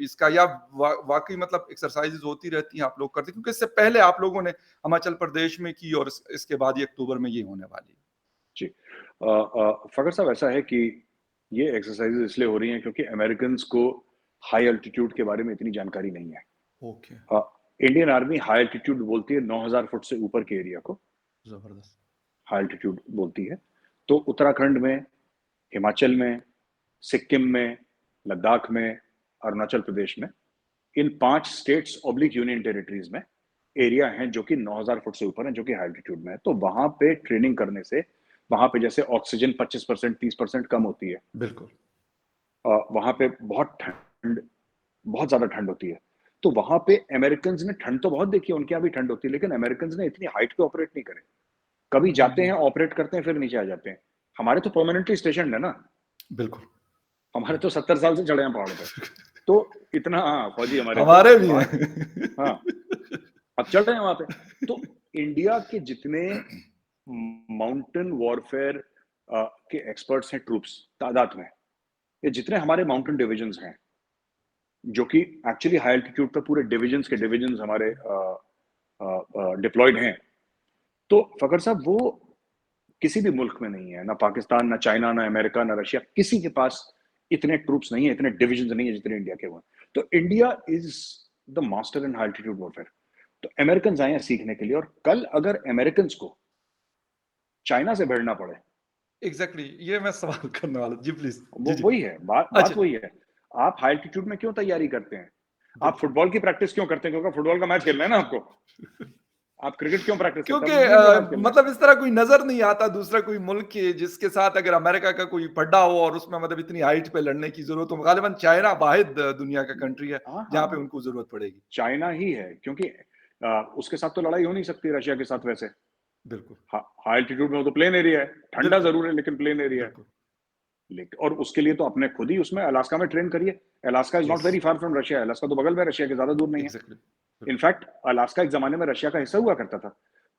इसका, या वाक़ई मतलब एक्सरसाइज़ेज़ होती रहती हैं, आप लोग करते हैं? क्योंकि इससे पहले आप लोगों ने हिमाचल प्रदेश में की, और इसके बाद ये अक्टूबर में ये होने वाली है। जी। फ़खर साहब, ऐसा है कि ये एक्सरसाइज़ेज़ इसलिए हो रही हैं क्योंकि अमेरिकन्स को हाई एल्टीट्यूड के बारे में इतनी जानकारी नहीं है। ओके, अ, इंडियन आर्मी हाई एल्टीट्यूड बोलती है 9,000 फुट से ऊपर के एरिया को ज़बरदस्त। हाई एल्टीट्यूड बोलती है। तो उत्तराखंड में, हिमाचल में, सिक्किम में, लद्दाख में, अरुणाचल प्रदेश में, इन 5 स्टेट्स ऑब्लिक यूनियन टेरिटरीज़ में एरिया हैं जो कि 9,000 फुट से ऊपर हैं, जो कि हाई एल्टीट्यूड में है। तो वहाँ पे ट्रेनिंग करने से, वहाँ पे जैसे ऑक्सीजन 25% 30% कम होती है। बिल्कुल। वहाँ पे बहुत ज़्यादा ठंड होती है। तो वहाँ पे अमेरिकन्स ने ठंड तो बहुत देखी है, उनके यहाँ भी ठंड होती है, लेकिन अमेरिकन्स ने इतनी हाइट पे ऑपरेट नहीं करे। कभी जाते हैं, हुँ, ऑपरेट करते हैं, फिर नीचे आ जाते हैं। हमारे तो परमानेंटली स्टेशन्ड है ना, बिल्कुल। हमारे तो 70 साल से चढ़े हैं पहाड़ पे। तो इतना, हाँ, फौजी हमारे तो हमारे भी वहाँ, हैं। हाँ, अब चल रहे हैं वहाँ पे। तो इंडिया के जितने माउंटेन वॉरफेयर के एक्सपर्ट्स हैं, ट्रूप्स तादाद में, ये जितने हमारे माउंटेन डिविजन्स हैं, जो कि एक्चुअली हाई एल्टीट्यूड पे पूरे डिविजन्स हमारे डिप्लॉयड हैं। तो फ़खर साहब, वो किसी भी मुल्क में नहीं है, ना पाकिस्तान, ना चाइना, ना अमेरिका, ना रशिया, किसी के पास इतने ट्रूप्स नहीं है, इतने डिविजन्स नहीं है जितने इंडिया के हुए हैं। तो India is the master in high altitude warfare. तो अमेरिकन्स आए हैं सीखने के लिए, और कल अगर अमेरिकन्स को चाइना से भिड़ना पड़े, एग्ज़ैक्टली, ये मैं सवाल करने वाला था। जी, प्लीज़। वो जी, जी। वही है, बात अच्छा, बात वही है। आप हाई एल्टीट्यूड में क्यों तैयारी करते हैं? आप बिल्कुल। फुटबॉल की प्रैक्टिस क्यों करते हैं? क्योंकि फुटबॉल का मैच खेलना है ना आपको। आप क्रिकेट क्यों प्रैक्टिस करते क्योंकि हैं? आपको क्रिकेट का मैच खेलना है। मतलब इस तरह कोई नज़र नहीं आता दूसरा कोई मुल्क के जिसके साथ अगर अमेरिका का कोई पड्डा हो, और उसमें मतलब इतनी हाइट पे लड़ने की ज़रूरत हो। गालिबन चाइना वाहिद दुनिया का कंट्री है, हाँ, जहाँ पे हाँ, उनको ज़रूरत पड़ेगी। चाइना ही है, क्योंकि उसके साथ तो लड़ाई हो नहीं सकती रशिया के साथ वैसे। बिल्कुल, हाई एल्टीट्यूड में वो तो प्लेन एरिया है, ठंडा बिल्कुल, ज़रूर है लेकिन प्लेन एरिया है। बिल्कुल। लेकिन और उसके लिए तो अपने खुद ही उसमें अलास्का में ट्रेन करिए। Alaska is not yes, very far from Russia, Alaska तो बगल में है, रशिया के, ज़्यादा दूर नहीं है। एग्ज़ैक्टली, बिल्कुल। इनफैक्ट अलास्का एक ज़माने में रशिया का हिस्सा हुआ करता था।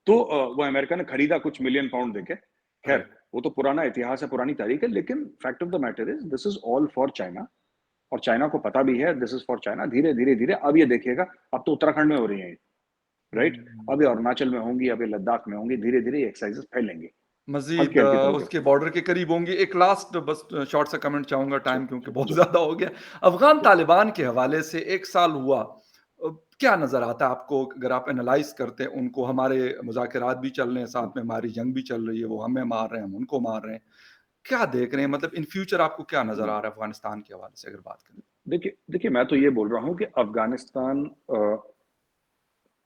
तो वो अमेरिका ने खरीदा कुछ मिलियन पाउंड देके। ख़ैर, राइट। वो तो पुराना इतिहास है, पुरानी तारीख़ है, लेकिन fact of the matter is this is all for China, और चाइना को पता भी है दिस इज़ फॉर चाइना। धीरे-धीरे अब ये देखिएगा, अब तो उत्तराखंड में हो रही हैं, राइट? हुँ। अब ये अरुणाचल में होंगी, अब ये लद्दाख में होंगी, धीरे-धीरे ये एक्सरसाइज़ेज़ फैलेंगी, मज़ीद हल्की-हल्की तौर पे। उसके बॉर्डर के करीब होंगी। एक लास्ट बस शॉर्ट सा कमेंट चाहूँगा, जी, टाइम क्योंकि जी, बहुत जी, ज़्यादा हो गया। अफ़गान जी। तालिबान के हवाले से 1 साल हुआ। क्या नज़र आता है आपको, अगर आप एनालाइज़ करते हैं उनको? हमारे मुज़ाकरात भी चल रहे हैं, हुँ, साथ में हमारी जंग भी चल रही है, वो हमें मार रहे हैं, हम उनको मार रहे हैं। क्या देख रहे हैं, मतलब इन फ्यूचर आपको क्या नज़र हुँ। आ रहा है अफ़गानिस्तान के हवाले से अगर बात करें? देखिए, मैं तो ये बोल रहा हूँ कि अफ़गानिस्तान,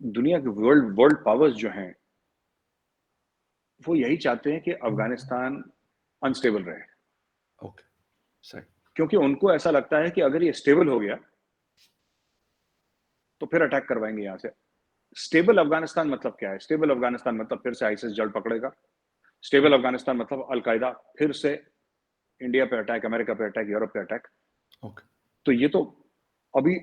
दुनिया के वर्ल्ड वर्ल्ड पावर्स जो हैं, वो यही चाहते हैं कि अफ़गानिस्तान अनस्टेबल रहे। ओके, सही। क्योंकि उनको ऐसा लगता है कि अगर ये स्टेबल हो गया, तो फिर अटैक करवाएँगे यहाँ से। स्टेबल अफ़गानिस्तान मतलब क्या है? स्टेबल अफ़गानिस्तान मतलब फिर से आईसिस जड़ पकड़ेगा। स्टेबल अफ़गानिस्तान मतलब अल-कायदा फिर से इंडिया पे अटैक, अमेरिका पे अटैक, यूरोप पे अटैक। ओके। तो ये तो अभी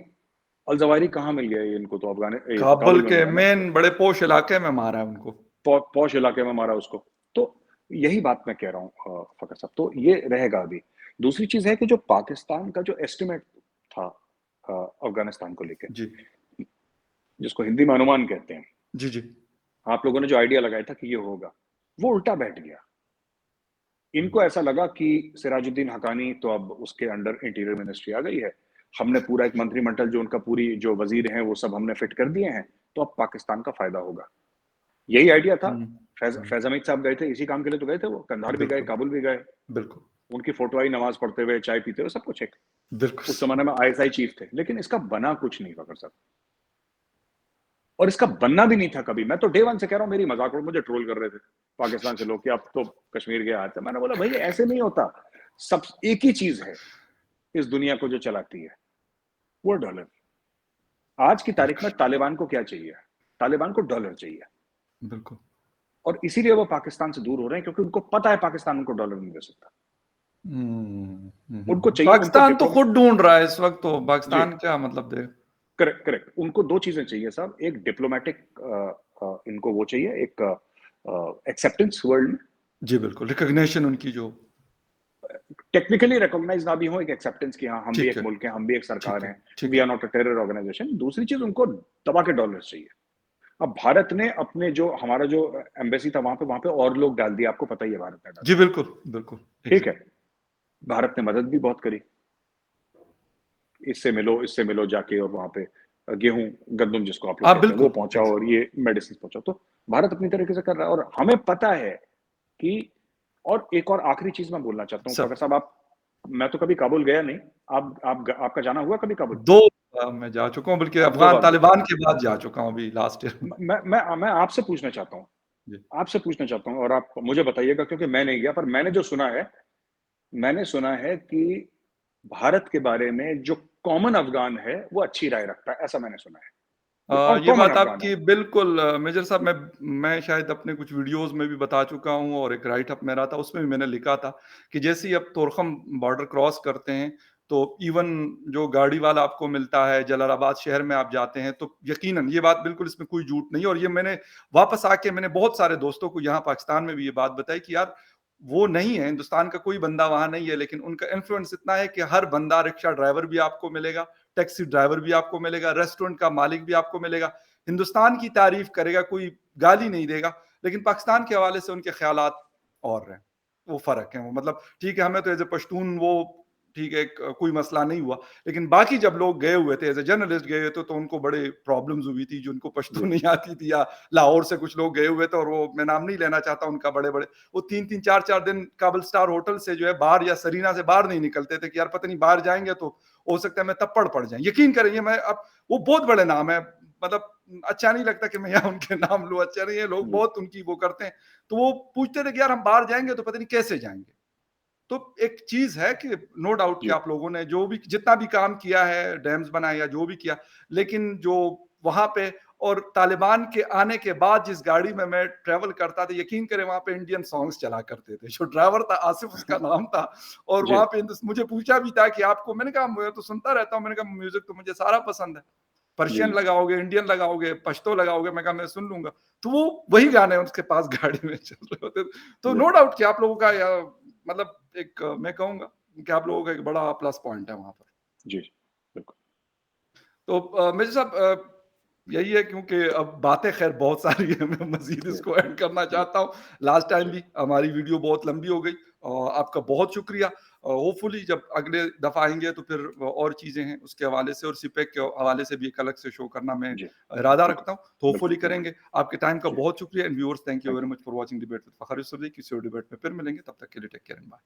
अल-ज़वाहिरी कहाँ मिल गया है इनको, तो काबुल काबुल में के मिला ना। मेन बड़े पोश इलाके में मारा है उनको। पॉश इलाके में मारा उसको। तो यही बात मैं कह रहा हूँ फ़खर साहब, तो ये रहेगा अभी। दूसरी चीज़ है कि जो पाकिस्तान का जो एस्टिमेट था अफ़गानिस्तान को लेके, जी। जिसको हिंदी में अनुमान कहते हैं, जी, जी। आप लोगों ने जो आइडिया लगाया था कि ये होगा, वो उल्टा बैठ गया। हुँ। इनको ऐसा लगा कि सिराजुद्दीन हक्कानी तो अब उसके अंडर इंटीरियर मिनिस्ट्री आ गई है। हमने पूरा एक मंत्रिमंडल, जो उनका पूरी जो वज़ीर हैं, वो सब हमने फिट कर दिए हैं, तो अब पाकिस्तान का फ़ायदा होगा। यही आइडिया था। हुँ, हुँ। फैज़ हमीद साहब गए थे, इसी काम के लिए तो गए थे वो, कंधार भी गए, बिल्कुल, काबुल भी गए। बिल्कुल, उनकी फ़ोटो आई नमाज़ पढ़ते हुए, चाय पीते हुए, सब कुछ एक। उस बिल्कुल। ज़माने में आईएसआई चीफ थे, लेकिन इसका बना कुछ नहीं फ़खर साहब, और इसका बनना भी नहीं था कभी। मैं तो डे 1 से कह रहा हूँ, मेरी मज़ाक उड़ मुझे ट्रोल कर रहे थे, पाकिस्तान से लोग, कि अब तो कश्मीर के हाथ है। मैंने बोला, भई ऐसे नहीं होता। सब एक ही चीज़ है इस दुनिया को जो चलाती है, वो डॉलर। आज की तारीख में तालिबान को क्या चाहिए? तालिबान को डॉलर चाहिए, बिल्कुल। और इसीलिए वो पाकिस्तान से दूर हो रहे हैं, क्योंकि उनको पता है पाकिस्तान उनको डॉलर नहीं दे सकता। हुँ, हुँ, उनको हुँ। चाहिए, उनको पाकिस्तान तो डिप्लोमेसी। खुद ढूँढ रहा है इस वक़्त, तो जी, पाकिस्तान क्या मतलब दे। Correct, correct. उनको 2 चीज़ें चाहिए साहब, एक डिप्लोमैटिक इनको वो चाहिए, एक एक्सेप्टेंस वर्ल्ड में, जी, बिल्कुल, रिकॉग्निशन उनकी जो टेक्निकली रिकॉग्नाइज़ ना भी हो, एक एक्सेप्टेंस कि हाँ, हम भी ठीक एक है, मुल्क हैं, हम भी एक सरकार ठीक है, हैं, ठीक वी है। Are not a terror organisation. दूसरी चीज़ उनको दबा के डॉलर्स चाहिए। अब भारत ने अपने जो हमारा जो एम्बेसी था वहाँ पे और लोग डाल दिए, आपको पता ही है भारत ने डाला। जी, बिल्कुल, बिल्कुल, ठीक है? एग्ज़ैक्ट भारत ने मदद भी बहुत करी। इससे मिलो जाके और वहाँ पे गेहूँ, गंदम जिसको आप लोग हाँ, कहते हैं, वो बिल्कुल, पहुँचाओ और ये मेडिसिन्स पहुँचाओ। तो भारत अपनी तरीके से कर रहा है और हमें पता है कि और एक और आखिरी चीज़ मैं बोलना चाहता हूँ, सब फ़खर साहब आप मैं तो कभी काबुल गया नहीं, आपका जाना हुआ कभी काबुल? 2 मैं जा चुका हूँ, बल्कि 2 अफ़गान बार गए। तालिबान के बाद जा चुका हूँ अभी लास्ट ईयर में। मैं आपसे पूछना चाहता हूँ जी। आपसे पूछना चाहता हूँ और आप मुझे बताइएगा क्योंकि मैं नहीं गया, पर मैंने सुना है कि भारत के बारे में जो कॉमन अफ़गान है, वो अच्छी राय रखता है, ऐसा मैंने सुना है। और ये कॉमन बात अफ़गान है। आपकी बिल्कुल मेजर साहब मैं शायद अपने कुछ वीडियोज़ में भी बता चुका हूँ और एक राइट अप मेरा था, उसमें भी मैंने लिखा था कि जैसे ही अब तोरखम बॉर्डर क्रॉस करते हैं, तो इवन जो गाड़ी वाला आपको मिलता है, जलालाबाद शहर में आप जाते हैं, तो यकीनन ये बात बिल्कुल इसमें कोई झूठ नहीं है और ये मैंने वापस आके मैंने बहुत सारे दोस्तों को यहाँ पाकिस्तान में भी ये बात बताई कि यार, वो नहीं है, हिंदुस्तान का कोई बंदा वहाँ नहीं है, लेकिन उनका इन्फ्लुएंस इतना है कि हर बंदा रिक्शा ड्राइवर भी आपको मिलेगा, टैक्सी ड्राइवर भी आपको मिलेगा, रेस्टोरेंट का मालिक भी आपको मिलेगा। हिंदुस्तान की तारीफ करेगा, कोई गाली नहीं देगा, लेकिन पाकिस्तान के हवाले से उनके ख़्यालात और हैं, वो फ़र्क है। वो मतलब ठीक है, हमें तो एज़ अ पश्तून वो ठीक है, कोई मसला नहीं हुआ, लेकिन बाकी जब लोग गए हुए थे, एज़ अ जर्नलिस्ट गए थे, तो उनको बड़े प्रॉब्लम्स हुई थी, जिनको पश्तो जी, नहीं आती थी या लाहौर से कुछ लोग गए हुए थे और वो मैं नाम नहीं लेना चाहता उनका बड़े-बड़े, वो 3-3 4-4 दिन काबल स्टार होटल से जो है बाहर या सरीना से बाहर नहीं निकलते थे कि यार पता नहीं बाहर जाएँगे तो हो सकता है हमें थप्पड़ पड़ जाए। यकीन करिए मैं अब वो बहुत बड़े नाम है, मतलब अच्छा नहीं लगता कि मैं यहाँ उनके नाम लूँ, अच्छा नहीं है, लोग जी, बहुत उनकी वो करते हैं। तो वो पूछते थे कि यार हम बाहर जाएँगे तो पता नहीं कैसे जाएँगे? तो एक चीज़ है कि नो डाउट कि जी, आप लोगों ने जो भी जितना भी काम किया है, डैम्स बनाए या जो भी किया, लेकिन जो वहाँ पे और तालिबान के आने के बाद जिस गाड़ी में मैं ट्रैवल करता था, यकीन करें वहाँ पे इंडियन सॉन्ग्स चला करते थे। जो ड्राइवर था आसिफ उसका नाम था और जी, वहाँ पे मुझे पूछा भी था कि आपको मैंने कहा मैं तो सुनता रहता हूँ, मैंने कहा म्यूज़िक तो मुझे सारा पसंद है। जी, पर्शियन जी, लगाओगे, इंडियन लगाओगे, पश्तो लगाओगे, मैं कहा मैं सुन लूँगा। तो वो वही गाने उसके पास गाड़ी में चल रहे होते थे। तो जी, नो डाउट कि आप लोगों का मतलब एक मैं कहूँगा कि आप लोगों का एक बड़ा प्लस पॉइंट है वहाँ पर। जी, बिल्कुल। तो मेजर साहब यही है क्योंकि अब बातें ख़ैर बहुत सारी हैं, मैं मज़ीद जी, इसको ऐड करना जी, चाहता हूँ। लास्ट टाइम जी, भी हमारी वीडियो बहुत लंबी हो गई आपका बहुत शुक्रिया। होपफुली जब अगले दफ़ा आएँगे तो फिर और चीज़ें हैं उसके हवाले से और सिपेक के हवाले से भी एक अलग से शो करना मैं जी, इरादा बिल्कुल, रखता हूँ। तो बिल्कुल, होपफुली बिल्कुल। करेंगे। आपके टाइम का जी, बहुत शुक्रिया and viewers thank you thank very you. Much for watching debate with Fakhar Yousafzai. किसी और डिबेट में फिर मिलेंगे, तब तक के लिए टेक केयर एंड बाय।